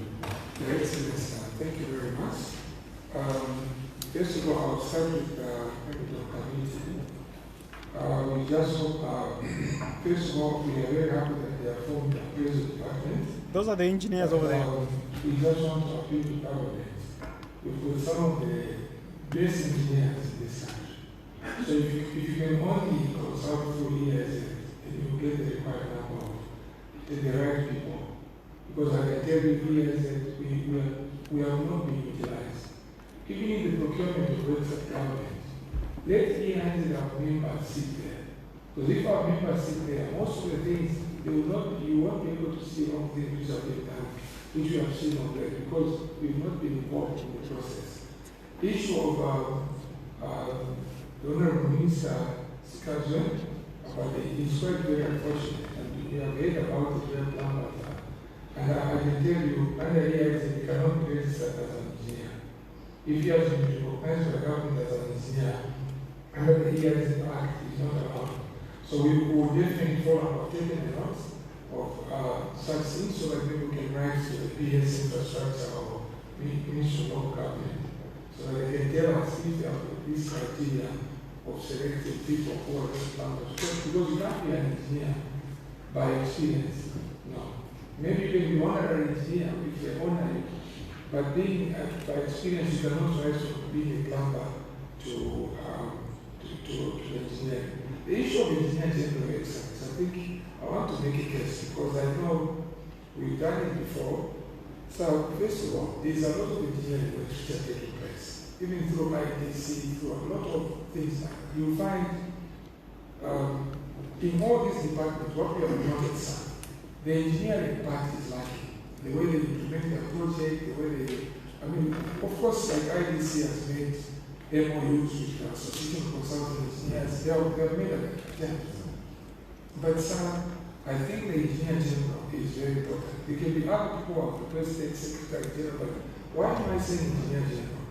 Your Excellency, thank you very much. First of all, I'll start with the committee. We just hope, first of all, we are very happy that they are formed the appraisal department. Those are the engineers over there. We just want to appeal to government. We've got some of the best engineers in this country. So if you can only consult through years and you get the required number of the right people, because I can tell you years that we have not been utilized. Even in the procurement of works of government, let EIs have members sit there. Because if our members sit there, most of the things you won't be able to see all the things which have been done, which we have seen already, because we've not been involved in the process. The issue of the Honorable Minister Sikazwe about it's quite very unfortunate, and we have heard about it very long. And I can tell you, under EIs, you cannot be registered as an engineer. If you have been recognized by the government as an engineer, under the EIs Act is not allowed. So we will definitely follow up taking a lot of such things so that people can write to the PS infrastructure or Ministry of Local Government, so that they can tell us if they have this criteria of selecting people who are those planners. Because you can't be an engineer by experience. No. Maybe you can be one honorary engineer if they honor you. But being by experience, you can also rise from being a plumber to engineering. The issue of engineering general excellence, I think I want to make a case because I know we've done it before. So first of all, there's a lot of engineering work which are taking place. Even through IDC, through a lot of things, you'll find in all these departments, what we have noticed, the engineering part is lacking. The way they implement their project, the way they, of course, like IDC has made MOUs with the Association of Consulting Engineers, they have made an attempt. But I think the engineer general is very important. There can be other people who are the president, secretary general, but why am I saying engineer general?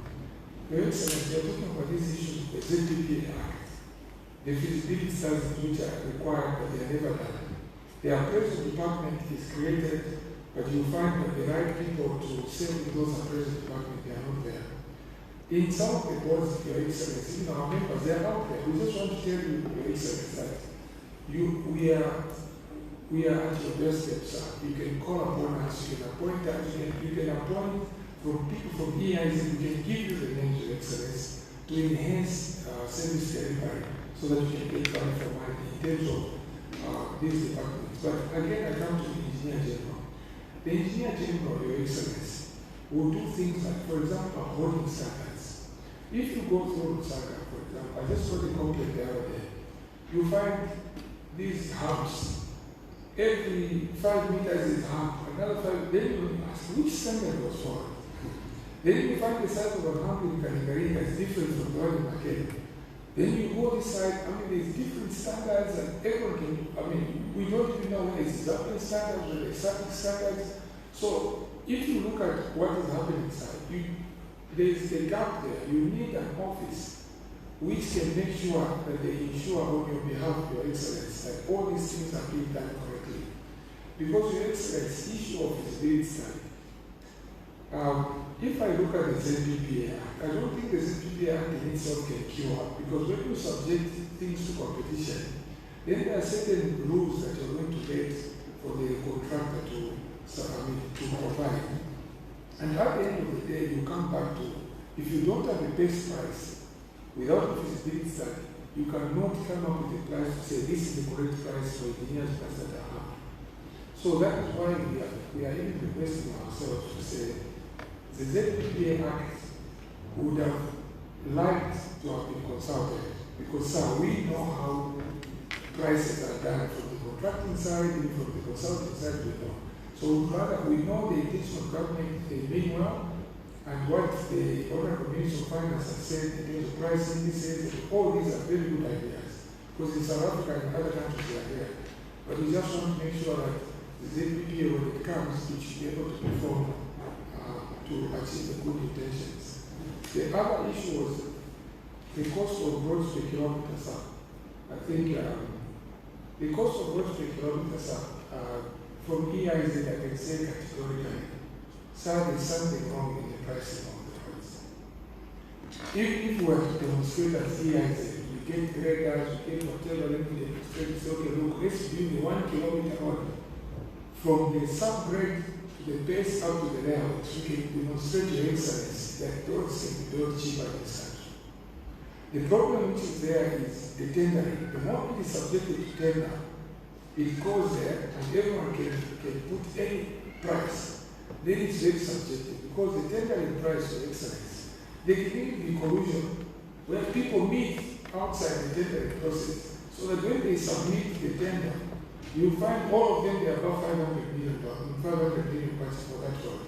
Your Excellency, you're talking about this issue of the ZPPA Act, the feasibility studies which are required but they are never done. The appraisal department is created, but you find that the right people to serve in those appraisal departments, they are not there. In some of the boards, Your Excellency, you know, our members, they are out there. We just want to tell you, Your Excellency, that we are at your doorstep, sir. You can call upon us, you can appoint us, you can appoint from people from EIZ, we can give you the names, Your Excellency, to enhance service delivery so that you can get money for money in terms of these departments. But again, I come to the Engineer General. The Engineer General, Your Excellency, will do things like, for example, holding standards. If you go through Lusaka, for example, I just saw the complaint the other day, you find these humps. Every 5 meters is hump, another 5, then you ask which standard was followed. Then you find the size of a hump in Kanigarika is different from the one in Makeda. Then you go this side, there's different standards and everyone can, we don't even know whether it's development standards or static standards. So if you look at what is happening inside, there's a gap there. You need an office which can make sure that they ensure on your behalf, Your Excellency, that all these things are being done correctly. Because, Your Excellency, issue of feasibility study. If I look at the ZPPA, I don't think the ZPPA Act in itself can cure, because when you subject things to competition, then there are certain rules that you're going to get for the contractor to provide. And at the end of the day, you come back to, if you don't have the best price, without a feasibility study, you cannot come up with a price to say this is the correct price for engineers that are up. So that is why we are even requesting ourselves to say the ZPPA Act would have liked to have been consulted, because sir, we know how prices are done from the contracting side and from the consulting side we know. So rather we know the intention of government, they mean well, and what the Honorable Minister of Finance has said in terms of price indices, all these are very good ideas. Because in South Africa and other countries they are there. But we just want to make sure that the ZPPA, when it comes, it should be able to perform to achieve the good intentions. The other issue was the cost of roads per kilometer, sir. I think the cost of roads per kilometer, sir, from EIZ, I can say categorically, sir, there's something wrong in the pricing of the roads. If we were to demonstrate as EIZ, we get graders, we get whatever, let me demonstrate, say, okay, look, let's do the 1 kilometer road from the subgrade to the base up to the layout. We can demonstrate, Your Excellency, that roads can be built cheaper in this country. The problem which is there is the tendering. The moment it is subjected to tender, it goes there and everyone can put any price. Then it's very subjective, because the tendering price, Your Excellency, they can even be collusion where people meet outside the tendering process, so that when they submit the tender, you find all of them, they are about $500 million budget for that road.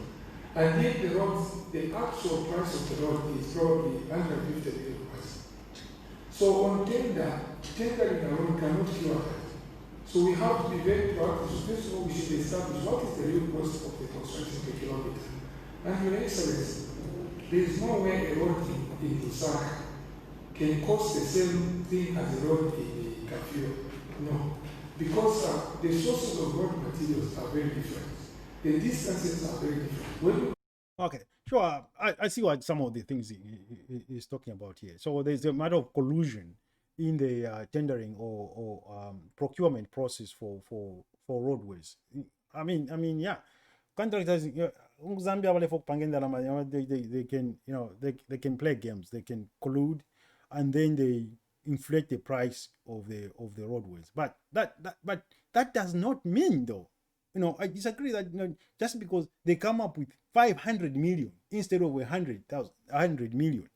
And yet the roads, the actual price of the road is probably $150 million. So on tendering alone cannot cure that. So we have to be very proactive. So first of all, we should establish what is the real cost of the construction per kilometer. And Your Excellency, there is no way a road in Lusaka can cost the same thing as a road in the Kafio. No. Because the sources of road materials are very different. The distances are very different. Okay, sure. I see what some of the things he's talking about here. So there's a matter of collusion in the tendering or procurement process for roadways. I mean, yeah, contractors, Zambia, they can, they can play games, they can collude, and then they inflate the price of the roadways. But that does not mean, though. I disagree that just because they come up with 500 million instead of 100 million,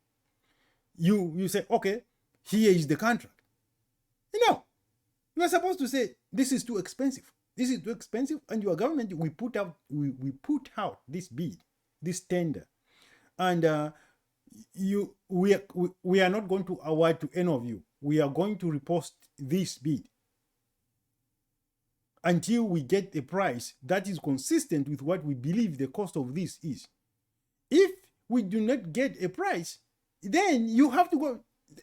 you say, okay, here is the contract. You are supposed to say this is too expensive. This is too expensive, and your government, we put out this bid, this tender, and we are not going to award to any of you. We are going to repost this bid until we get a price that is consistent with what we believe the cost of this is. If we do not get a price, then you have to go.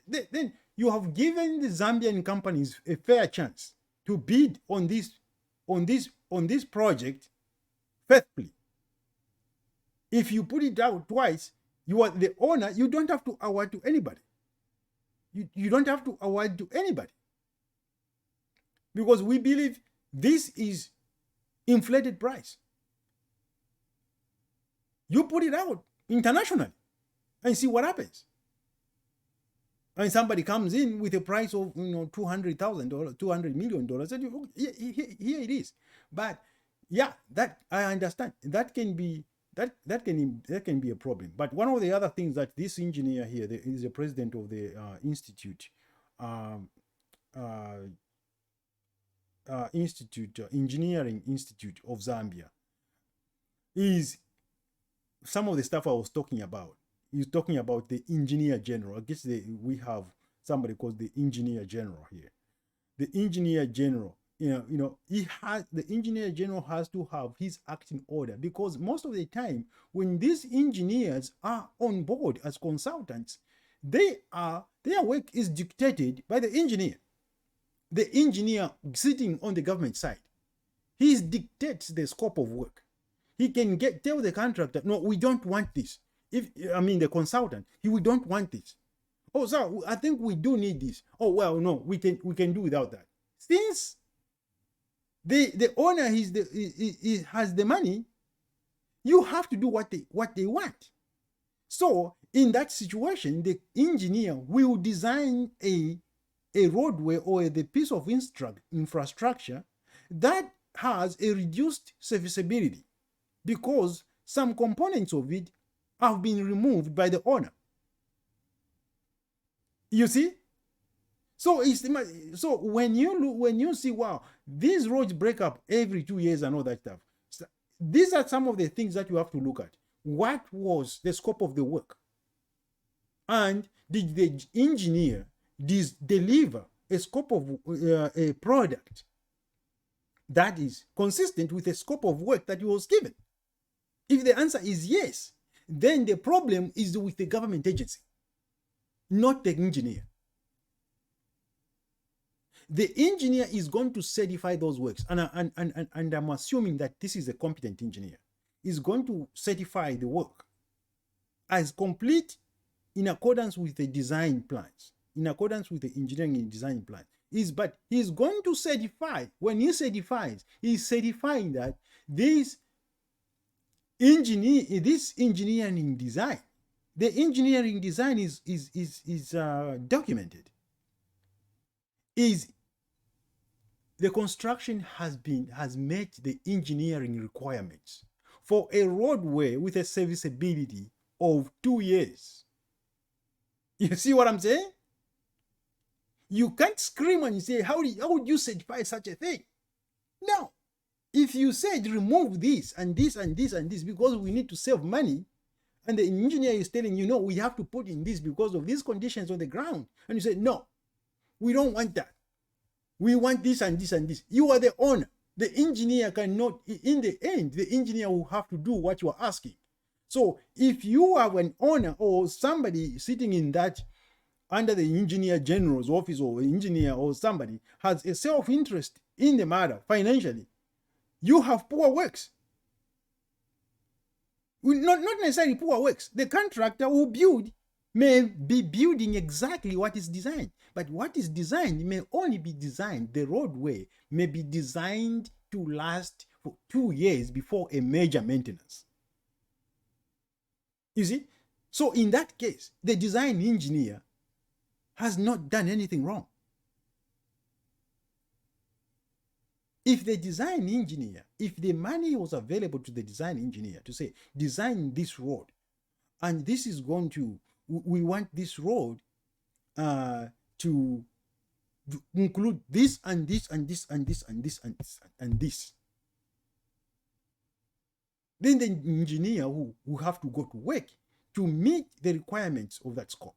Then you have given the Zambian companies a fair chance to bid on this project faithfully. If you put it out twice, you are the owner. You don't have to award to anybody. You don't have to award to anybody, because we believe this is inflated price. You put it out internationally and see what happens. And somebody comes in with a price of $200,000, $200 million, and here it is. But yeah, that I understand. That can be a problem. But one of the other things that this engineer here is the president of the Engineering Institute of Zambia, is some of the stuff I was talking about. He's talking about the engineer general. I guess we have somebody called the engineer general here. The engineer general, the engineer general has to have his act in order, because most of the time when these engineers are on board as consultants, their work is dictated by the engineer. The engineer sitting on the government side, he dictates the scope of work. He can tell the contractor, no, we don't want this. The consultant, we don't want this. Oh, sir, I think we do need this. Oh, well, no, we can do without that. Since the owner has the money, you have to do what they want. So in that situation, the engineer will design a roadway or the piece of infrastructure that has a reduced serviceability, because some components of it have been removed by the owner. You see? So when you see, wow, these roads break up every 2 years and all that stuff, so these are some of the things that you have to look at. What was the scope of the work? And did the engineer deliver a scope of a product that is consistent with the scope of work that he was given? If the answer is yes, then the problem is with the government agency, not the engineer. The engineer is going to certify those works, and I'm assuming that this is a competent engineer. Is going to certify the work as complete in accordance with the design plans, in accordance with the engineering and design plan. But he's going to certify. When he certifies, he's certifying that this engineering design, the engineering design is documented. The construction has met the engineering requirements for a roadway with a serviceability of 2 years. You see what I'm saying? You can't scream and say, how would you certify such a thing? No. If you said remove this and this and this and this because we need to save money, and the engineer is telling you, no, we have to put in this because of these conditions on the ground, and you say, no, we don't want that. We want this and this and this. You are the owner. The engineer cannot, in the end, the engineer will have to do what you are asking. So if you are an owner or somebody sitting in that under the engineer general's office, or engineer or somebody has a self-interest in the matter financially, you have poor works. Not necessarily poor works. The contractor who build may be building exactly what is designed, but what is designed may only be designed. The roadway may be designed to last for 2 years before a major maintenance. You see? So in that case, the design engineer has not done anything wrong. If the design engineer, if the money was available to the design engineer to say, design this road, and this is going to, we want this road to include this and this and this and this and this and this and this, then the engineer will have to go to work to meet the requirements of that scope,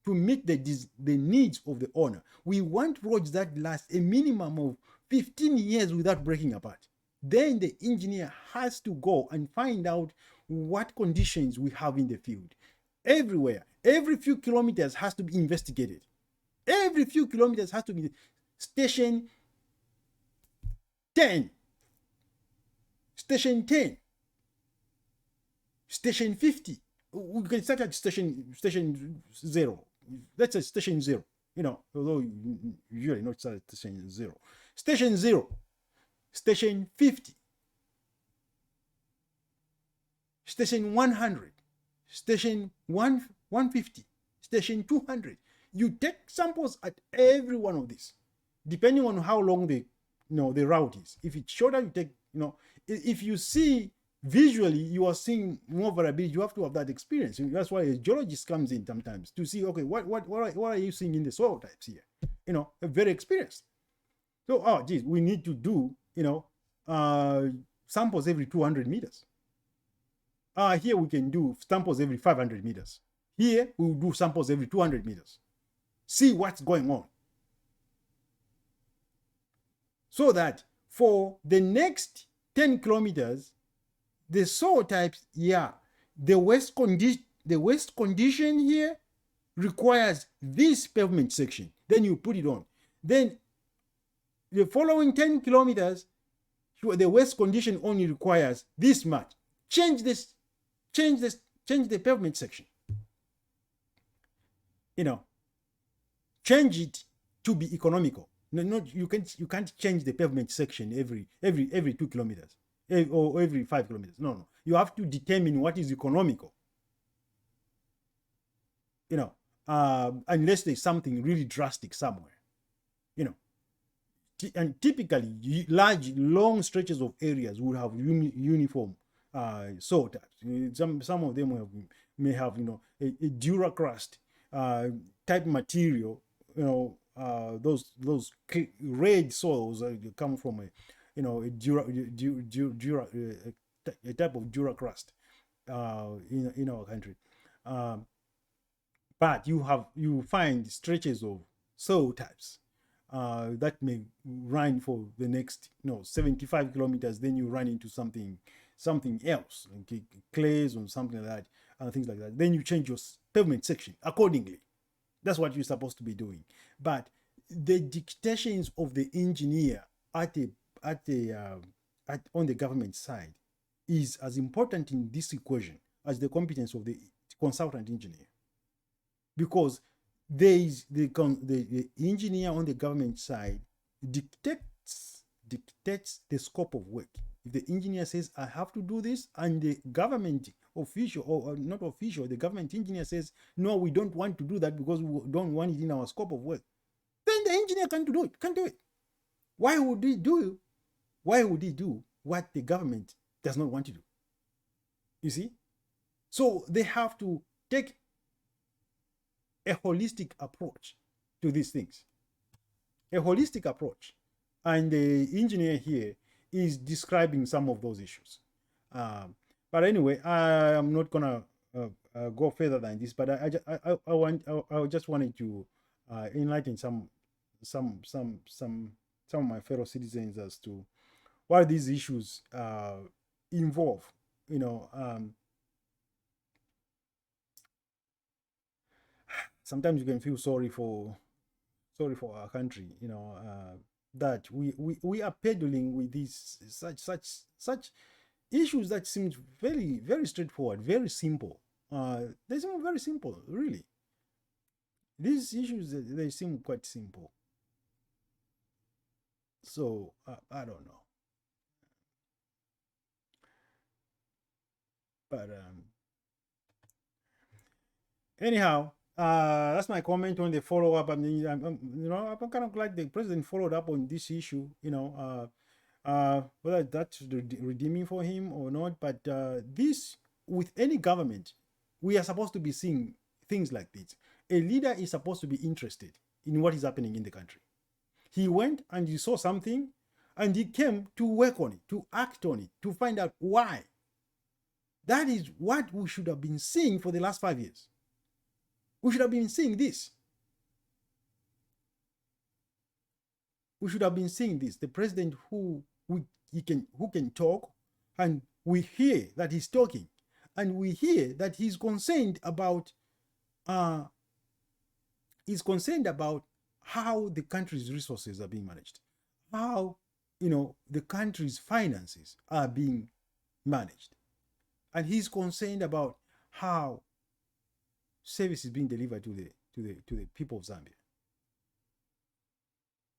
to meet the needs of the owner. We want roads that last a minimum of 15 years without breaking apart. Then the engineer has to go and find out what conditions we have in the field. Everywhere every few kilometers has to be investigated. Every few kilometers has to be station 10, station 10, station 50. We can start at station 0. Let's say station 0, you know, although usually not start at station 0. Station 0, station 50, station 100, station 150, station 200. You take samples at every one of these, depending on how long the route is. If it's shorter, you take, if you see visually, you are seeing more variability. You have to have that experience. And that's why a geologist comes in sometimes to see, okay, what are you seeing in the soil types here? Very experienced. So, geez, we need to do, samples every 200 meters. Here we can do samples every 500 meters. Here we will do samples every 200 meters. See what's going on. So that for the next 10 kilometers, the soil types, the waste condition here requires this pavement section. Then you put it on. Then the following 10 kilometers, the waste condition only requires this much. Change the pavement section. Change it to be economical. You can't change the pavement section every 2 kilometers or every 5 kilometers. No. You have to determine what is economical. Unless there's something really drastic somewhere. And typically, long stretches of areas will have uniform soil types. Some of them may have a duracrust type material. Those red soils come from a type of duracrust in our country. But you find stretches of soil types that may run for the next 75 kilometers. Then you run into something else, like clays or something like that, and things like that. Then you change your pavement section accordingly. That's what you're supposed to be doing. But the dictations of the engineer on the government side is as important in this equation as the competence of the consultant engineer, because there is the engineer on the government side dictates the scope of work. If the engineer says, I have to do this, and the government official, or not official, the government engineer says, no, we don't want to do that because we don't want it in our scope of work, then the engineer can't do it. Why would he do what the government does not want to do? You see? So they have to take a holistic approach to these things. A holistic approach. And the engineer here is describing some of those issues. But anyway, I am not gonna go further than this. But I just wanted to enlighten some of my fellow citizens as to what these issues involve. Sometimes you can feel sorry for our country. That we are peddling with these such issues that seem very, very straightforward, very simple. They seem very simple, really. These issues, they seem quite simple. So I don't know, but anyhow. That's my comment on the follow-up. I mean, I'm kind of glad the president followed up on this issue, whether that's redeeming for him or not. But this, with any government, we are supposed to be seeing things like this. A leader is supposed to be interested in what is happening in the country. He went and he saw something, and he came to work on it, to act on it, to find out why. That is what we should have been seeing for the last 5 years. We should have been seeing this. We should have been seeing this. The president who can talk, and we hear that he's talking, and we hear that he's concerned about is concerned about how the country's resources are being managed, how the country's finances are being managed, and he's concerned about how service is being delivered to the people of Zambia.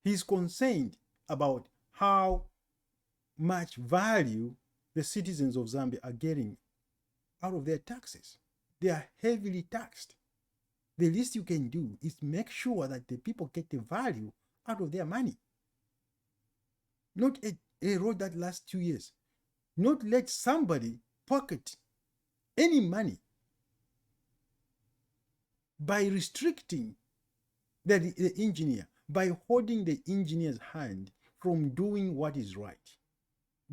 He's concerned about how much value the citizens of Zambia are getting out of their taxes. They are heavily taxed. The least you can do is make sure that the people get the value out of their money. Not a road that lasts 2 years. Not let somebody pocket any money by restricting the engineer, by holding the engineer's hand from doing what is right.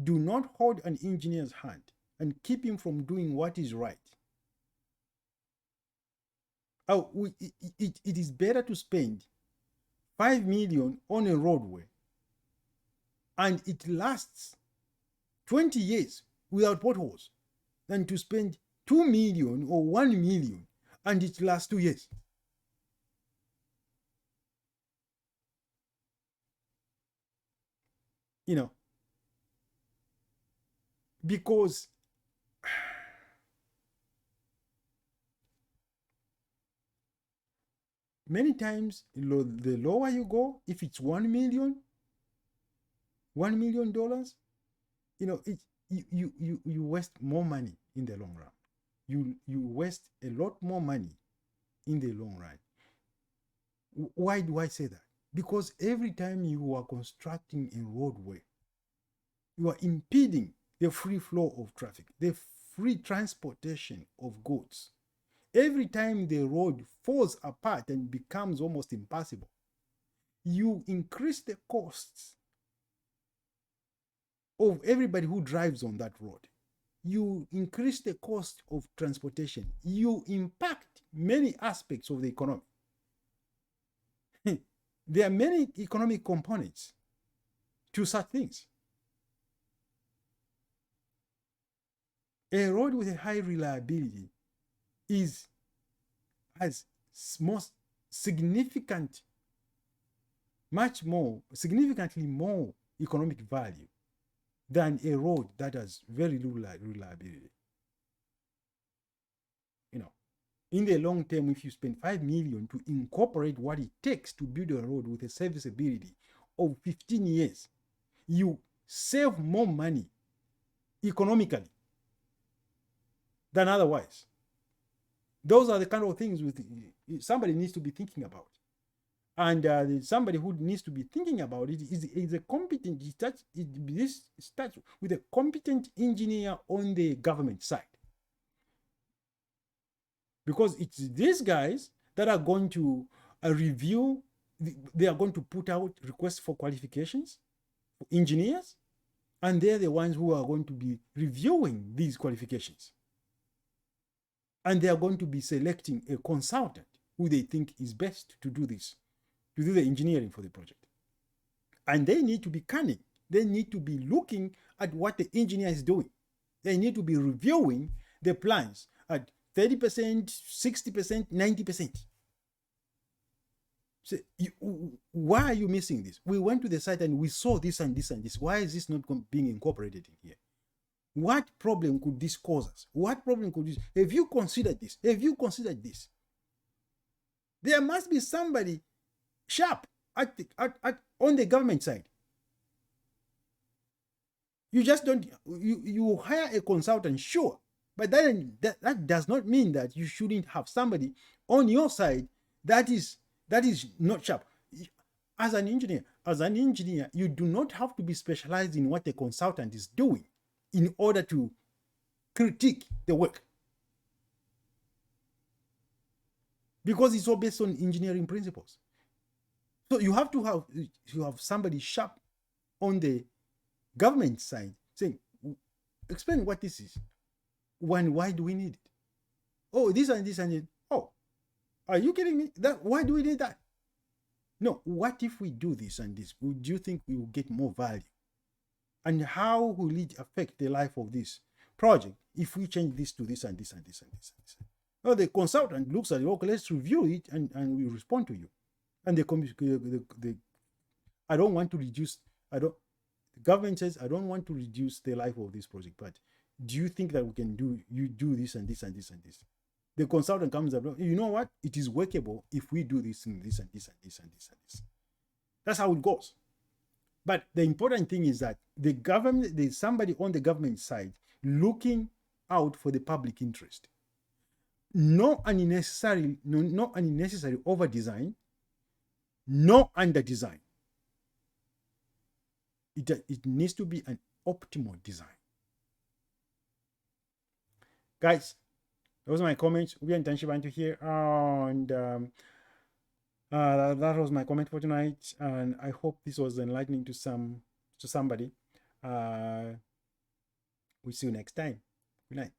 Do not hold an engineer's hand and keep him from doing what is right. It is better to spend 5 million on a roadway and it lasts 20 years without potholes than to spend 2 million or 1 million and it lasts 2 years. Because many times the lower you go, if it's $1 million, you waste more money in the long run. You waste a lot more money in the long run. Why do I say that? Because every time you are constructing a roadway, you are impeding the free flow of traffic, the free transportation of goods. Every time the road falls apart and becomes almost impassable, you increase the costs of everybody who drives on that road. You increase the cost of transportation. You impact many aspects of the economy. There are many economic components to such things. A road with a high reliability has most significantly more economic value than a road that has very low reliability. In the long term, if you spend 5 million to incorporate what it takes to build a road with a serviceability of 15 years, you save more money economically than otherwise. Those are the kind of things somebody needs to be thinking about. And somebody who needs to be thinking about it is a competent, this starts with a competent engineer on the government side. Because it's these guys that are going to review, they are going to put out requests for qualifications for engineers, and they're the ones who are going to be reviewing these qualifications. And they are going to be selecting a consultant who they think is best to do this, to do the engineering for the project. And they need to be cunning. They need to be looking at what the engineer is doing. They need to be reviewing the plans at 30%, 60%, 90%. So why are you missing this? We went to the site and we saw this and this and this. Why is this not being incorporated in here? What problem could this cause us? What problem could this? Have you considered this? Have you considered this? There must be somebody sharp on the government side. You just don't, you hire a consultant, sure, but that does not mean that you shouldn't have somebody on your side that is not sharp. As an engineer, you do not have to be specialized in what the consultant is doing in order to critique the work. Because it's all based on engineering principles. So you have to have somebody sharp on the government side saying, explain what this is. Why do we need it? Oh, this and this and it. Oh, are you kidding me? Why do we need that? No, what if we do this and this? Do you think we will get more value? And how will it affect the life of this project if we change this to this and this and this and this and this? No, the consultant looks at it, okay, let's review it and we respond to you. And I don't want to reduce, the government says, I don't want to reduce the life of this project, but do you think that we can do this and this and this and this? The consultant comes up, you know what? It is workable if we do this and this and this and this and this and this. That's how it goes. But the important thing is that the government, there's somebody on the government side looking out for the public interest. No unnecessary over design, no under design. It needs to be an optimal design. Guys, those are my comments. We are intention to here, and that was my comment for tonight. And I hope this was enlightening to somebody. We'll see you next time. Good night.